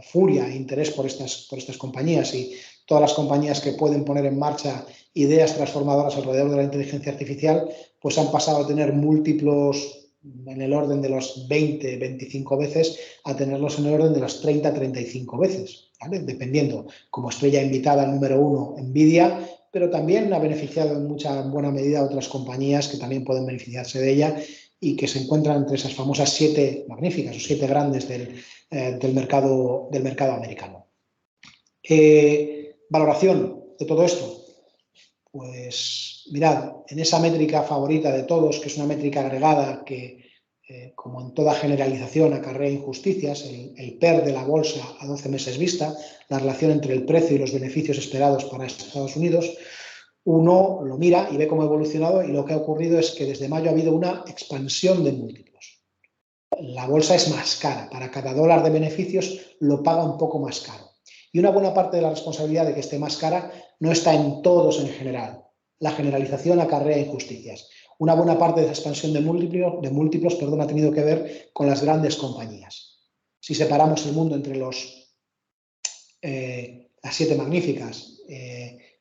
furia e interés por estas compañías y todas las compañías que pueden poner en marcha ideas transformadoras alrededor de la inteligencia artificial, pues han pasado a tener múltiplos en el orden de los 20, 25 veces a tenerlos en el orden de las 30, 35 veces, ¿vale? Dependiendo, como estrella invitada al número 1 Nvidia, pero también ha beneficiado en buena medida a otras compañías que también pueden beneficiarse de ella y que se encuentran entre esas famosas 7 magníficas o 7 grandes del mercado americano. Valoración de todo esto. Pues mirad, en esa métrica favorita de todos, que es una métrica agregada que, como en toda generalización, acarrea injusticias, el PER de la bolsa a 12 meses vista, la relación entre el precio y los beneficios esperados para Estados Unidos, uno lo mira y ve cómo ha evolucionado y lo que ha ocurrido es que desde mayo ha habido una expansión de múltiplos. La bolsa es más cara, para cada dólar de beneficios lo paga un poco más caro. Y una buena parte de la responsabilidad de que esté más cara no está en todos en general. La generalización acarrea injusticias. Una buena parte de esa expansión de múltiplos ha tenido que ver con las grandes compañías. Si separamos el mundo entre las 7 magníficas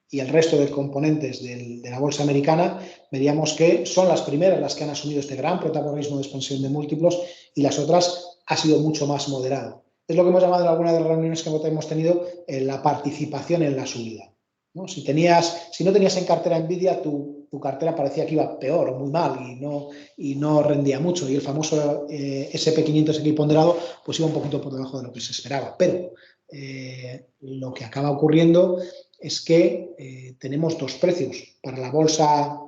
y el resto de componentes de la bolsa americana, veríamos que son las primeras las que han asumido este gran protagonismo de expansión de múltiplos y las otras ha sido mucho más moderado. Es lo que hemos llamado en algunas de las reuniones que hemos tenido la participación en la subida, ¿no? Si no tenías en cartera Nvidia, tu cartera parecía que iba peor o muy mal y no rendía mucho. Y el famoso SP500 equiponderado pues iba un poquito por debajo de lo que se esperaba. Pero lo que acaba ocurriendo es que tenemos dos precios para la bolsa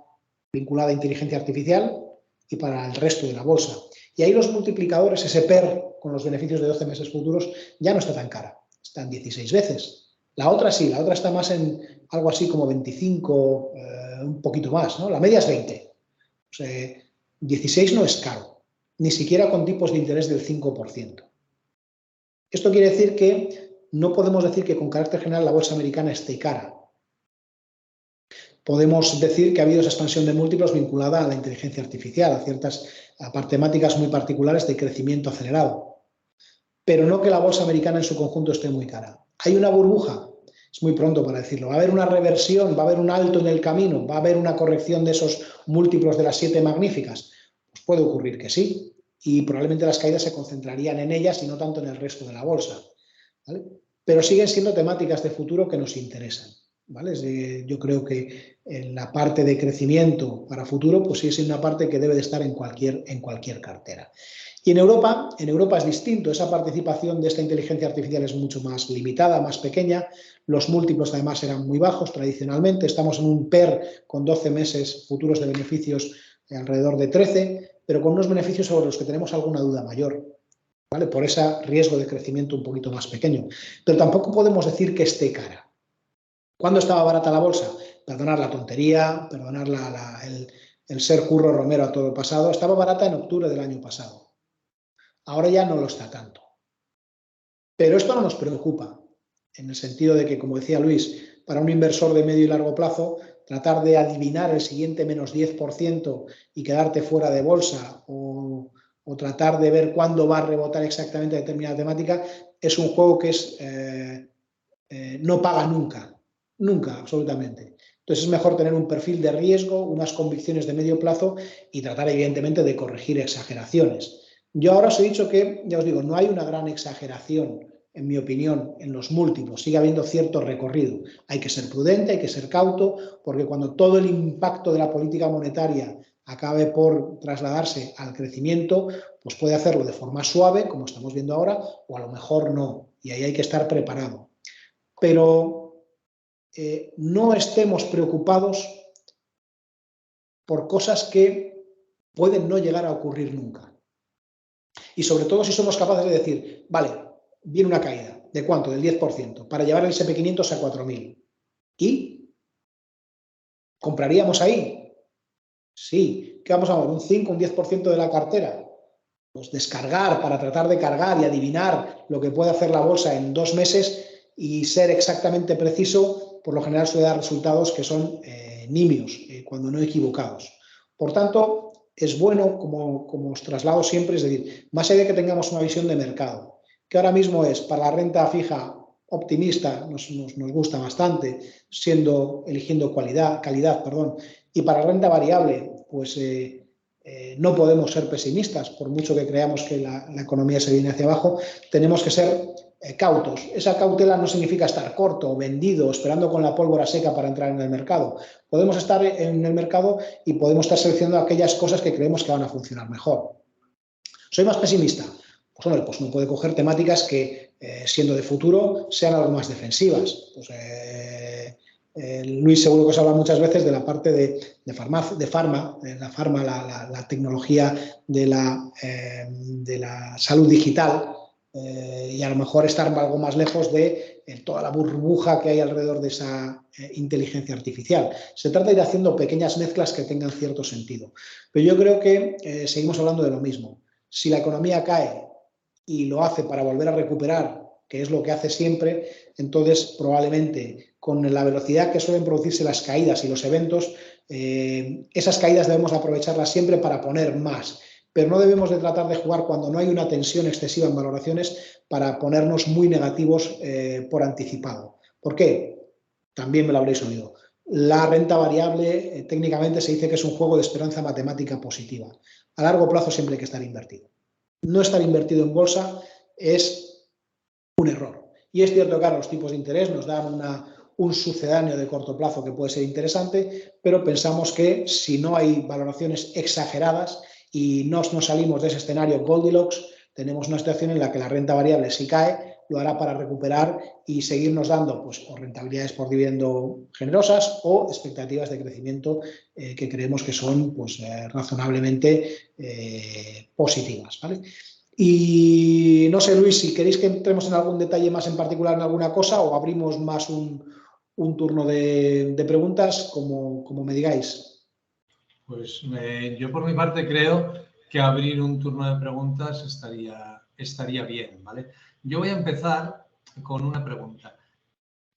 vinculada a inteligencia artificial y para el resto de la bolsa. Y ahí los multiplicadores, ese PER con los beneficios de 12 meses futuros, ya no está tan cara, está en 16 veces. La otra sí, la otra está más en algo así como 25, un poquito más, ¿no? La media es 20. O sea, 16 no es caro, ni siquiera con tipos de interés del 5%. Esto quiere decir que no podemos decir que con carácter general la bolsa americana esté cara. Podemos decir que ha habido esa expansión de múltiplos vinculada a la inteligencia artificial, a ciertas temáticas muy particulares de crecimiento acelerado. Pero no que la bolsa americana en su conjunto esté muy cara. ¿Hay una burbuja? Es muy pronto para decirlo. ¿Va a haber una reversión? ¿Va a haber un alto en el camino? ¿Va a haber una corrección de esos múltiplos de las 7 magníficas? Pues puede ocurrir que sí. Y probablemente las caídas se concentrarían en ellas y no tanto en el resto de la bolsa, ¿vale? Pero siguen siendo temáticas de futuro que nos interesan, ¿vale? Yo creo que en la parte de crecimiento para futuro, pues sí es una parte que debe de estar en cualquier cartera. Y en Europa es distinto. Esa participación de esta inteligencia artificial es mucho más limitada, más pequeña. Los múltiplos además eran muy bajos tradicionalmente. Estamos en un PER con 12 meses futuros de beneficios alrededor de 13, pero con unos beneficios sobre los que tenemos alguna duda mayor, ¿vale? Por ese riesgo de crecimiento un poquito más pequeño. Pero tampoco podemos decir que esté cara. ¿Cuándo estaba barata la bolsa? Perdonar la tontería, perdonar el ser Curro Romero a todo el pasado. Estaba barata en octubre del año pasado. Ahora ya no lo está tanto. Pero esto no nos preocupa, en el sentido de que, como decía Luis, para un inversor de medio y largo plazo, tratar de adivinar el siguiente menos 10% y quedarte fuera de bolsa o tratar de ver cuándo va a rebotar exactamente determinada temática, es un juego que no paga nunca, nunca, absolutamente. Entonces es mejor tener un perfil de riesgo, unas convicciones de medio plazo y tratar evidentemente de corregir exageraciones. Yo ahora os he dicho que, ya os digo, no hay una gran exageración, en mi opinión, en los múltiplos. Sigue habiendo cierto recorrido. Hay que ser prudente, hay que ser cauto, porque cuando todo el impacto de la política monetaria acabe por trasladarse al crecimiento, pues puede hacerlo de forma suave, como estamos viendo ahora, o a lo mejor no. Y ahí hay que estar preparado. Pero no estemos preocupados por cosas que pueden no llegar a ocurrir nunca. Y sobre todo si somos capaces de decir, vale, viene una caída, ¿de cuánto? Del 10%, para llevar el S&P500 a 4.000. ¿Y? ¿Compraríamos ahí? Sí. ¿Qué vamos a ver? ¿Un 5, un 10% de la cartera? Pues descargar para tratar de cargar y adivinar lo que puede hacer la bolsa en 2 meses y ser exactamente preciso, por lo general suele dar resultados que son nimios, cuando no equivocados. Por tanto, es bueno, como os traslado siempre, es decir, más allá de que tengamos una visión de mercado, que ahora mismo es para la renta fija optimista, nos gusta bastante, eligiendo calidad, y para renta variable, pues no podemos ser pesimistas, por mucho que creamos que la economía se viene hacia abajo, tenemos que ser cautos. Esa cautela no significa estar corto o vendido, esperando con la pólvora seca para entrar en el mercado. Podemos estar en el mercado y podemos estar seleccionando aquellas cosas que creemos que van a funcionar mejor. ¿Soy más pesimista? Pues hombre, pues uno puede coger temáticas que, siendo de futuro, sean algo más defensivas. Pues, Luis seguro que os habla muchas veces de la parte de la tecnología de la salud digital, y a lo mejor estar algo más lejos de toda la burbuja que hay alrededor de esa inteligencia artificial. Se trata de ir haciendo pequeñas mezclas que tengan cierto sentido. Pero yo creo que seguimos hablando de lo mismo. Si la economía cae y lo hace para volver a recuperar, que es lo que hace siempre, entonces probablemente con la velocidad que suelen producirse las caídas y los eventos, esas caídas debemos aprovecharlas siempre para poner más. Pero no debemos de tratar de jugar cuando no hay una tensión excesiva en valoraciones para ponernos muy negativos por anticipado. ¿Por qué? También me lo habréis oído. La renta variable técnicamente se dice que es un juego de esperanza matemática positiva. A largo plazo siempre hay que estar invertido. No estar invertido en bolsa es un error. Y es cierto que ahora los tipos de interés nos dan un sucedáneo de corto plazo que puede ser interesante, pero pensamos que si no hay valoraciones exageradas y no nos salimos de ese escenario Goldilocks, tenemos una situación en la que la renta variable, si cae, lo hará para recuperar y seguirnos dando pues, o rentabilidades por dividendo generosas o expectativas de crecimiento que creemos que son pues, razonablemente positivas, ¿vale? Y no sé, Luis, si queréis que entremos en algún detalle más en particular en alguna cosa o abrimos más un turno de preguntas, como me digáis. Pues yo por mi parte creo que abrir un turno de preguntas estaría bien, ¿vale? Yo voy a empezar con una pregunta.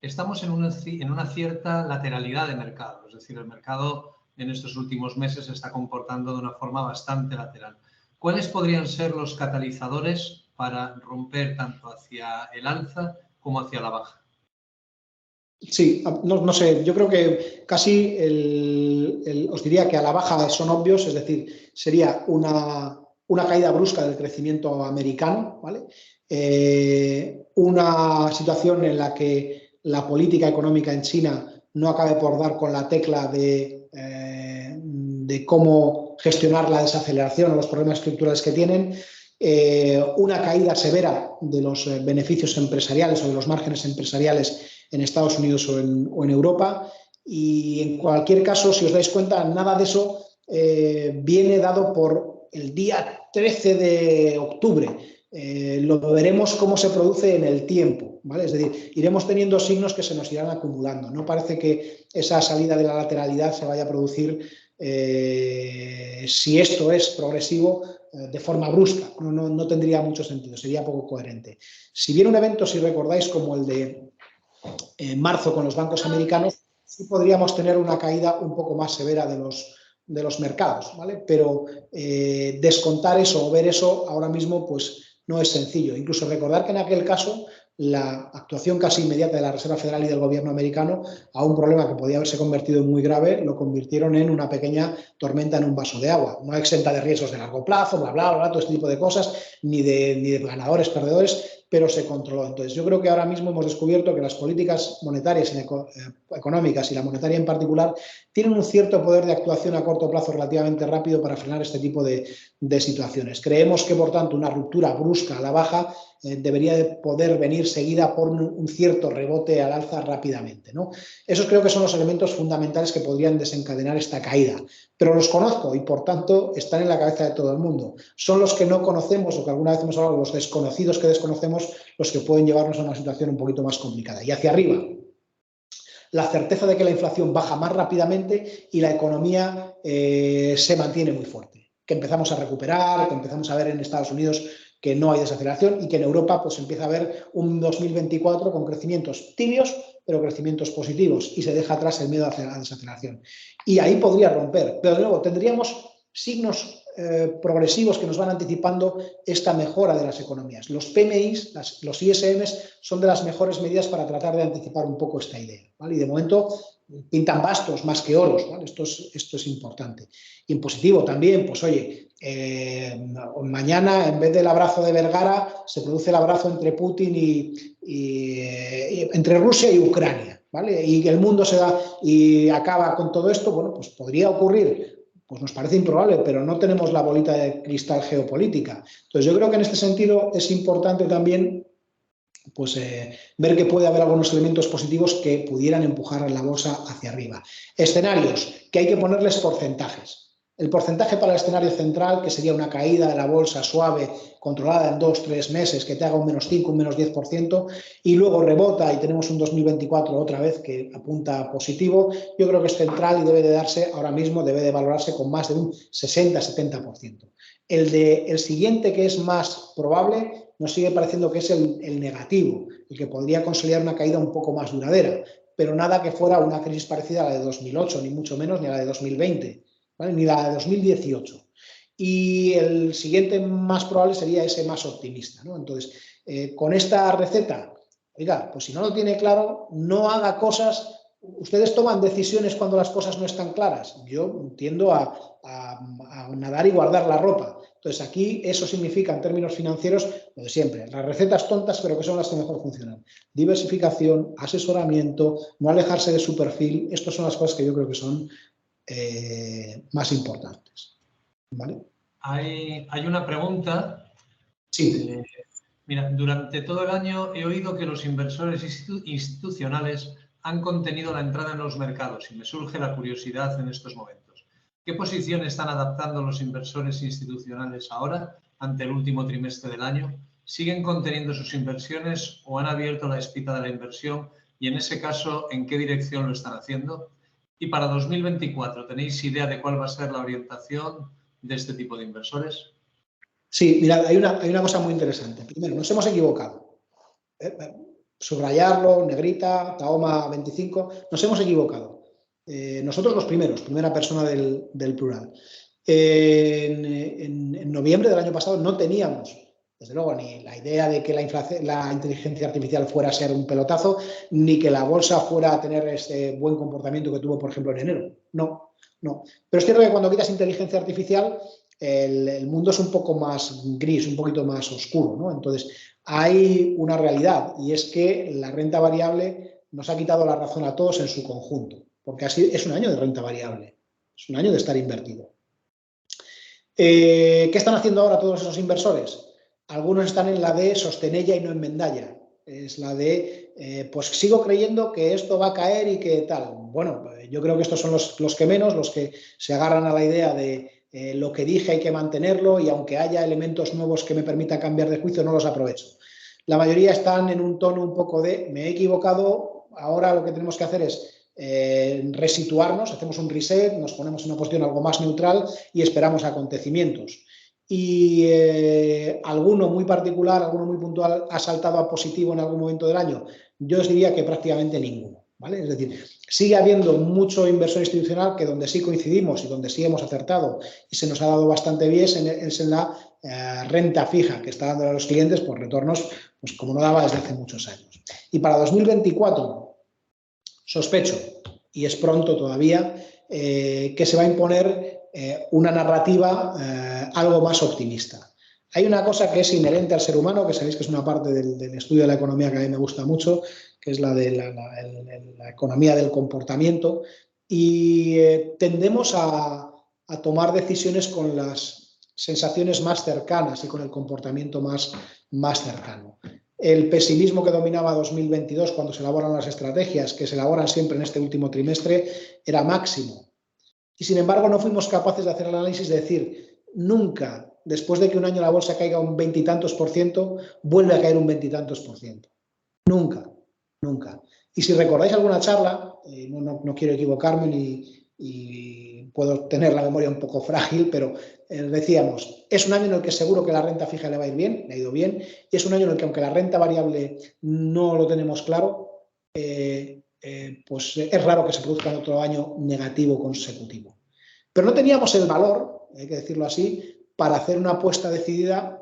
Estamos en una cierta lateralidad de mercado, es decir, el mercado en estos últimos meses se está comportando de una forma bastante lateral. ¿Cuáles podrían ser los catalizadores para romper tanto hacia el alza como hacia la baja? Sí, no sé, yo creo que casi os diría que a la baja son obvios, es decir, sería una caída brusca del crecimiento americano, ¿vale? Una situación en la que la política económica en China no acabe por dar con la tecla de cómo gestionar la desaceleración o los problemas estructurales que tienen, una caída severa de los beneficios empresariales o de los márgenes empresariales en Estados Unidos o en Europa, y en cualquier caso, si os dais cuenta, nada de eso viene dado por el día 13 de octubre. Lo veremos cómo se produce en el tiempo, ¿vale? Es decir, iremos teniendo signos que se nos irán acumulando. No parece que esa salida de la lateralidad se vaya a producir, si esto es progresivo, de forma brusca. No tendría mucho sentido, sería poco coherente. Si viene un evento, si recordáis, como el de marzo con los bancos americanos, sí podríamos tener una caída un poco más severa de los mercados, ¿vale? Pero descontar eso o ver eso ahora mismo pues no es sencillo. Incluso recordar que en aquel caso la actuación casi inmediata de la Reserva Federal y del gobierno americano a un problema que podía haberse convertido en muy grave, lo convirtieron en una pequeña tormenta en un vaso de agua. No exenta de riesgos de largo plazo, bla, bla, bla, todo este tipo de cosas, ni de ganadores, perdedores, pero se controló. Entonces, yo creo que ahora mismo hemos descubierto que las políticas monetarias y económicas, y la monetaria en particular, tienen un cierto poder de actuación a corto plazo relativamente rápido para frenar este tipo de situaciones. Creemos que, por tanto, una ruptura brusca a la baja debería de poder venir seguida por un cierto rebote al alza rápidamente, ¿no? Esos creo que son los elementos fundamentales que podrían desencadenar esta caída. Pero los conozco y, por tanto, están en la cabeza de todo el mundo. Son los que no conocemos, o que alguna vez hemos hablado, los desconocidos que desconocemos, los que pueden llevarnos a una situación un poquito más complicada. Y hacia arriba, la certeza de que la inflación baja más rápidamente y la economía se mantiene muy fuerte. Que empezamos a recuperar, que empezamos a ver en Estados Unidos que no hay desaceleración y que en Europa pues empieza a haber un 2024 con crecimientos tibios, pero crecimientos positivos, y se deja atrás el miedo a la desaceleración. Y ahí podría romper, pero de nuevo tendríamos signos progresivos que nos van anticipando esta mejora de las economías. Los PMIs, los ISMs, son de las mejores medidas para tratar de anticipar un poco esta idea, ¿vale? Y de momento pintan bastos más que oros, ¿vale? Esto es importante. Y en positivo también, pues oye, mañana en vez del abrazo de Vergara se produce el abrazo entre Putin y entre Rusia y Ucrania, ¿vale? Y el mundo se da y acaba con todo esto. Bueno, pues podría ocurrir. Pues nos parece improbable, pero no tenemos la bolita de cristal geopolítica. Entonces yo creo que en este sentido es importante también pues, ver que puede haber algunos elementos positivos que pudieran empujar la bolsa hacia arriba. Escenarios, que hay que ponerles porcentajes. El porcentaje para el escenario central, que sería una caída de la bolsa suave, controlada en 2-3 meses, que te haga un -5, un -10%, y luego rebota y tenemos un 2024 otra vez que apunta positivo, yo creo que es central y debe de darse ahora mismo, debe de valorarse con más de un 60-70%. El siguiente, que es más probable, nos sigue pareciendo que es el negativo, el que podría consolidar una caída un poco más duradera, pero nada que fuera una crisis parecida a la de 2008, ni mucho menos, ni a la de 2020, ¿vale? Ni la de 2018. Y el siguiente más probable sería ese más optimista, ¿no? Entonces, con esta receta, oiga, pues si no lo tiene claro, no haga cosas. Ustedes toman decisiones cuando las cosas no están claras. Yo tiendo a nadar y guardar la ropa. Entonces, aquí eso significa, en términos financieros, lo de siempre, las recetas tontas, pero que son las que mejor funcionan. Diversificación, asesoramiento, no alejarse de su perfil. Estas son las cosas que yo creo que son más importantes. ¿Vale? Hay una pregunta. Sí. Mira, durante todo el año he oído que los inversores institucionales han contenido la entrada en los mercados y me surge la curiosidad en estos momentos. ¿Qué posición están adaptando los inversores institucionales ahora ante el último trimestre del año? ¿Siguen conteniendo sus inversiones o han abierto la espita de la inversión? Y en ese caso, ¿en qué dirección lo están haciendo? Y para 2024, ¿tenéis idea de cuál va a ser la orientación de este tipo de inversores? Sí, mirad, hay una cosa muy interesante. Primero, nos hemos equivocado. Subrayarlo, negrita, Tahoma 25, nos hemos equivocado. Nosotros los primeros, primera persona del plural. En noviembre del año pasado no teníamos, desde luego, ni la idea de que la inteligencia artificial fuera a ser un pelotazo, ni que la bolsa fuera a tener este buen comportamiento que tuvo, por ejemplo, en enero. No, no. Pero es cierto que cuando quitas inteligencia artificial, el mundo es un poco más gris, un poquito más oscuro, ¿no? Entonces, hay una realidad y es que la renta variable nos ha quitado la razón a todos en su conjunto, porque así es un año de renta variable, es un año de estar invertido. ¿Qué están haciendo ahora todos esos inversores? Algunos están en la de sostenella y no en mendalla. Es la de, pues sigo creyendo que esto va a caer y que tal. Bueno, yo creo que estos son los que menos, los que se agarran a la idea de lo que dije hay que mantenerlo y aunque haya elementos nuevos que me permitan cambiar de juicio, no los aprovecho. La mayoría están en un tono un poco de me he equivocado, ahora lo que tenemos que hacer es resituarnos, hacemos un reset, nos ponemos en una posición algo más neutral y esperamos acontecimientos. Y alguno muy particular, alguno muy puntual ha saltado a positivo en algún momento del año. Yo os diría que prácticamente ninguno. ¿Vale? Es decir, sigue habiendo mucho inversor institucional que donde sí coincidimos y donde sí hemos acertado y se nos ha dado bastante bien es en la renta fija que está dando a los clientes por retornos, pues como no daba desde hace muchos años. Y para 2024, sospecho, y es pronto todavía, que se va a imponer una narrativa algo más optimista. Hay una cosa que es inherente al ser humano, que sabéis que es una parte del estudio de la economía que a mí me gusta mucho, que es la de la economía del comportamiento, y tendemos a tomar decisiones con las sensaciones más cercanas y con el comportamiento más cercano. El pesimismo que dominaba 2022 cuando se elaboran las estrategias, que se elaboran siempre en este último trimestre, era máximo. Y sin embargo no fuimos capaces de hacer el análisis de decir, nunca, después de que un año la bolsa caiga un veintitantos por ciento, vuelve a caer un veintitantos por ciento. Nunca, nunca. Y si recordáis alguna charla, no quiero equivocarme y puedo tener la memoria un poco frágil, pero decíamos, es un año en el que seguro que la renta fija le va a ir bien, le ha ido bien, y es un año en el que aunque la renta variable no lo tenemos claro, pues es raro que se produzca en otro año negativo consecutivo. Pero no teníamos el valor, hay que decirlo así, para hacer una apuesta decidida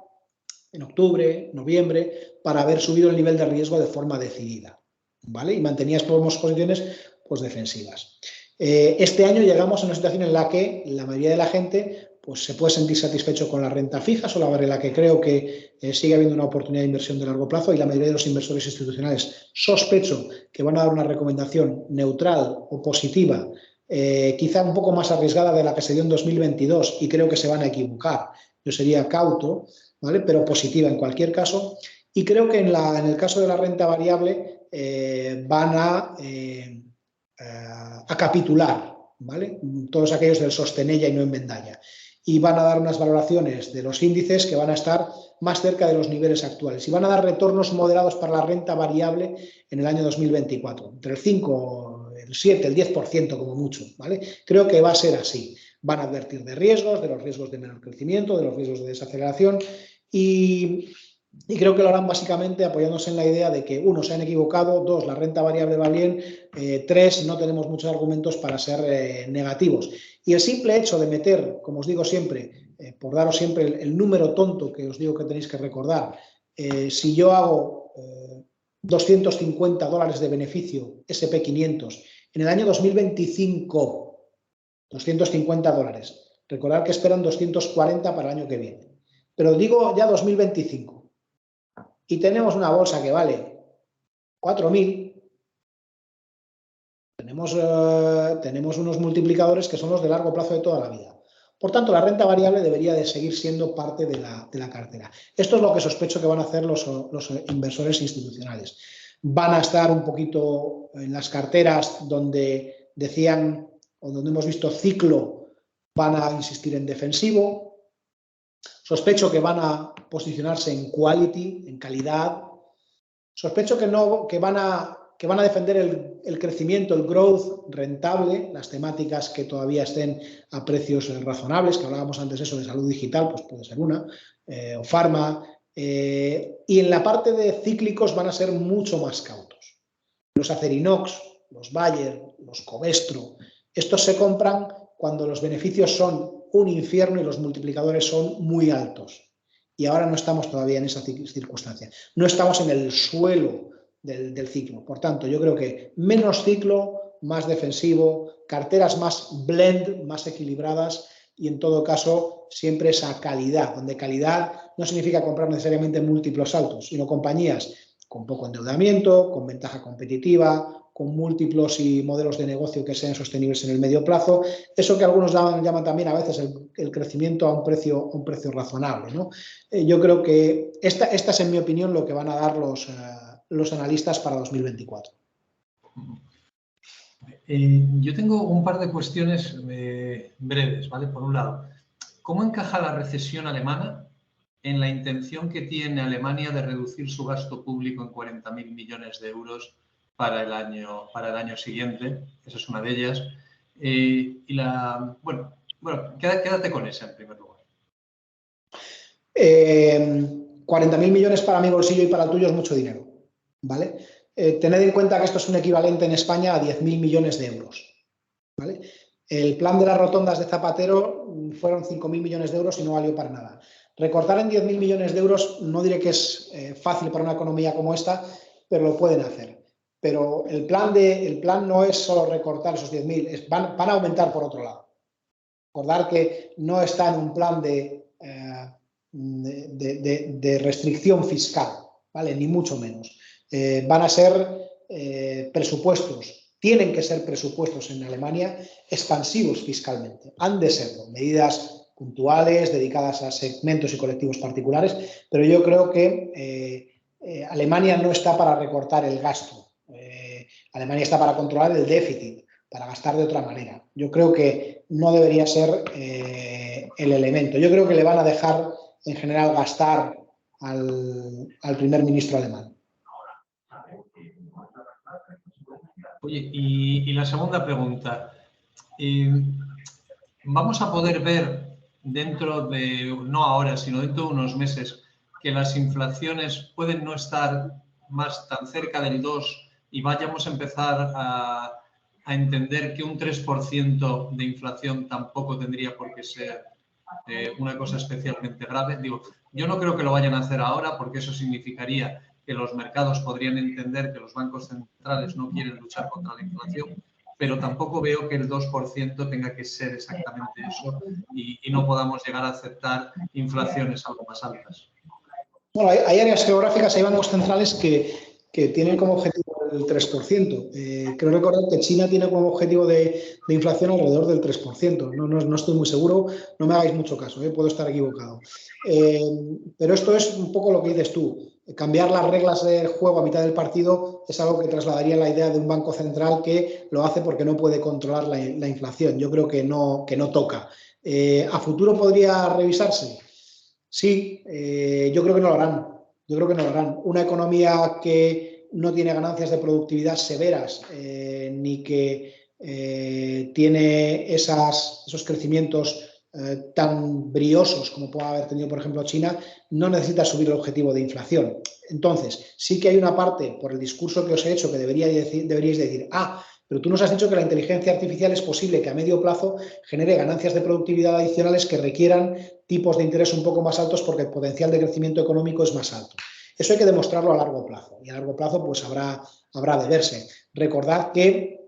en octubre, noviembre, para haber subido el nivel de riesgo de forma decidida, ¿vale? Y manteníamos posiciones pues, defensivas. Este año llegamos a una situación en la que la mayoría de la gente pues, se puede sentir satisfecho con la renta fija, sobre la que creo que sigue habiendo una oportunidad de inversión de largo plazo y la mayoría de los inversores institucionales sospecho que van a dar una recomendación neutral o positiva, quizá un poco más arriesgada de la que se dio en 2022 y creo que se van a equivocar. Yo sería cauto, ¿vale? Pero positiva en cualquier caso. Y creo que en el caso de la renta variable van a capitular, ¿vale? Todos aquellos del sostenella y no en vendalla. Y van a dar unas valoraciones de los índices que van a estar más cerca de los niveles actuales. Y van a dar retornos moderados para la renta variable en el año 2024, entre el 5, el 7, el 10% como mucho, ¿vale? Creo que va a ser así. Van a advertir de riesgos, de los riesgos de menor crecimiento, de los riesgos de desaceleración y creo que lo harán básicamente apoyándose en la idea de que, uno, se han equivocado, dos, la renta variable va bien, tres, no tenemos muchos argumentos para ser negativos. Y el simple hecho de meter, como os digo siempre, por daros siempre el número tonto que os digo que tenéis que recordar, si yo hago $250 de beneficio SP500 en el año 2025, $250, recordad que esperan 240 para el año que viene. Pero digo ya 2025 y tenemos una bolsa que vale 4.000, tenemos unos multiplicadores que son los de largo plazo de toda la vida. Por tanto, la renta variable debería de seguir siendo parte de la cartera. Esto es lo que sospecho que van a hacer los inversores institucionales. Van a estar un poquito en las carteras donde decían, o donde hemos visto ciclo, van a insistir en defensivo. Sospecho que van a posicionarse en quality, en calidad. Sospecho que van a defender el crecimiento, el growth rentable, las temáticas que todavía estén a precios razonables, que hablábamos antes eso de salud digital, pues puede ser una, o farma, y en la parte de cíclicos van a ser mucho más cautos. Los Acerinox, los Bayer, los Covestro, estos se compran cuando los beneficios son un infierno y los multiplicadores son muy altos. Y ahora no estamos todavía en esa circunstancia. No estamos en el suelo del ciclo. Por tanto, yo creo que menos ciclo, más defensivo, carteras más blend, más equilibradas y en todo caso siempre esa calidad, donde calidad no significa comprar necesariamente múltiplos altos, sino compañías con poco endeudamiento, con ventaja competitiva, con múltiplos y modelos de negocio que sean sostenibles en el medio plazo. Eso que algunos llaman también a veces el crecimiento a un precio razonable, ¿no? Yo creo que esta es, en mi opinión, lo que van a dar los analistas para 2024. Yo tengo un par de cuestiones breves, ¿vale? Por un lado, ¿cómo encaja la recesión alemana en la intención que tiene Alemania de reducir su gasto público en 40.000 millones de euros para el año siguiente? Esa es una de ellas. Bueno, quédate con esa en primer lugar. 40.000 millones para mi bolsillo y para el tuyo es mucho dinero, ¿vale? Tened en cuenta que esto es un equivalente en España a 10.000 millones de euros, ¿vale? El plan de las rotondas de Zapatero fueron 5.000 millones de euros y no valió para nada. Recortar en 10.000 millones de euros no diré que es fácil para una economía como esta, pero lo pueden hacer. Pero el plan no es solo recortar esos 10.000, van a aumentar por otro lado. Recordar que no está en un plan de restricción fiscal, ¿vale? Ni mucho menos. Van a ser presupuestos, tienen que ser presupuestos en Alemania expansivos fiscalmente. Han de serlo, medidas puntuales, dedicadas a segmentos y colectivos particulares, pero yo creo que Alemania no está para recortar el gasto. Alemania está para controlar el déficit, para gastar de otra manera. Yo creo que no debería ser el elemento. Yo creo que le van a dejar en general gastar al primer ministro alemán. Oye, y la segunda pregunta. ¿Vamos a poder ver dentro de, no ahora, sino dentro de unos meses, que las inflaciones pueden no estar más tan cerca del 2 y vayamos a empezar a entender que un 3% de inflación tampoco tendría por qué ser una cosa especialmente grave? Digo, yo no creo que lo vayan a hacer ahora porque eso significaría que los mercados podrían entender que los bancos centrales no quieren luchar contra la inflación, pero tampoco veo que el 2% tenga que ser exactamente eso y no podamos llegar a aceptar inflaciones algo más altas. Bueno, hay áreas geográficas, hay bancos centrales que tienen como objetivo el 3%. Creo recordar que China tiene como objetivo de inflación alrededor del 3%. No estoy muy seguro, no me hagáis mucho caso, puedo estar equivocado. Pero esto es un poco lo que dices tú. Cambiar las reglas del juego a mitad del partido es algo que trasladaría la idea de un banco central que lo hace porque no puede controlar la inflación. Yo creo que no toca. ¿A futuro podría revisarse? Sí, yo creo que no lo harán. Yo creo que no lo harán. Una economía que no tiene ganancias de productividad severas ni que tiene esos crecimientos tan briosos como puede haber tenido, por ejemplo, China, no necesita subir el objetivo de inflación. Entonces, sí que hay una parte, por el discurso que os he hecho, que deberíais decir, pero tú nos has dicho que la inteligencia artificial es posible que a medio plazo genere ganancias de productividad adicionales que requieran tipos de interés un poco más altos porque el potencial de crecimiento económico es más alto. Eso hay que demostrarlo a largo plazo y a largo plazo pues habrá de verse. Recordad que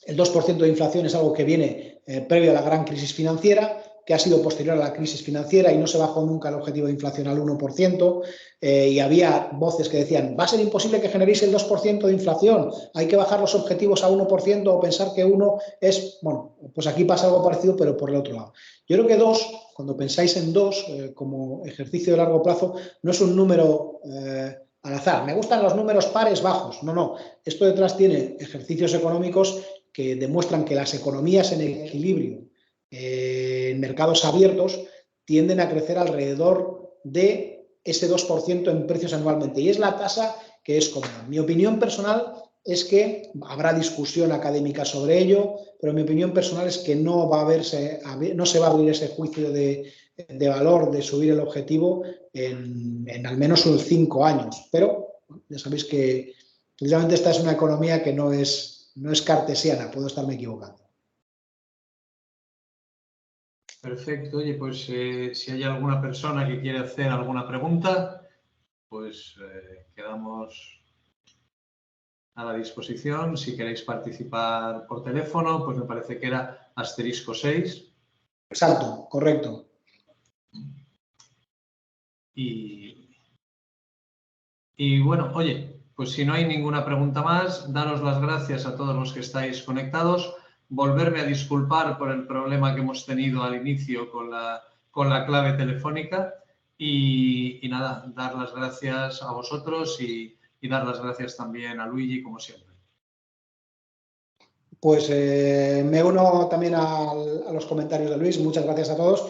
el 2% de inflación es algo que viene previo a la gran crisis financiera, que ha sido posterior a la crisis financiera y no se bajó nunca el objetivo de inflación al 1%, y había voces que decían, va a ser imposible que generéis el 2% de inflación, hay que bajar los objetivos a 1% o pensar que 1 es, bueno, pues aquí pasa algo parecido pero por el otro lado. Yo creo que 2, cuando pensáis en 2 como ejercicio de largo plazo, no es un número al azar. Me gustan los números pares bajos, no. Esto detrás tiene ejercicios económicos que demuestran que las economías en equilibrio en mercados abiertos tienden a crecer alrededor de ese 2% en precios anualmente y es la tasa que es cómoda. Mi opinión personal es que habrá discusión académica sobre ello, pero mi opinión personal es que no se va a abrir ese juicio de valor de subir el objetivo en al menos unos 5 años. Pero ya sabéis que precisamente esta es una economía que no es cartesiana, puedo estarme equivocando. Perfecto. Oye, pues si hay alguna persona que quiere hacer alguna pregunta, pues quedamos a la disposición. Si queréis participar por teléfono, pues me parece que era *6. Exacto, correcto. Y bueno, oye, pues si no hay ninguna pregunta más, daros las gracias a todos los que estáis conectados. Volverme a disculpar por el problema que hemos tenido al inicio con la clave telefónica. Y nada, dar las gracias a vosotros y dar las gracias también a Luigi, como siempre. Pues me uno también a los comentarios de Luis. Muchas gracias a todos.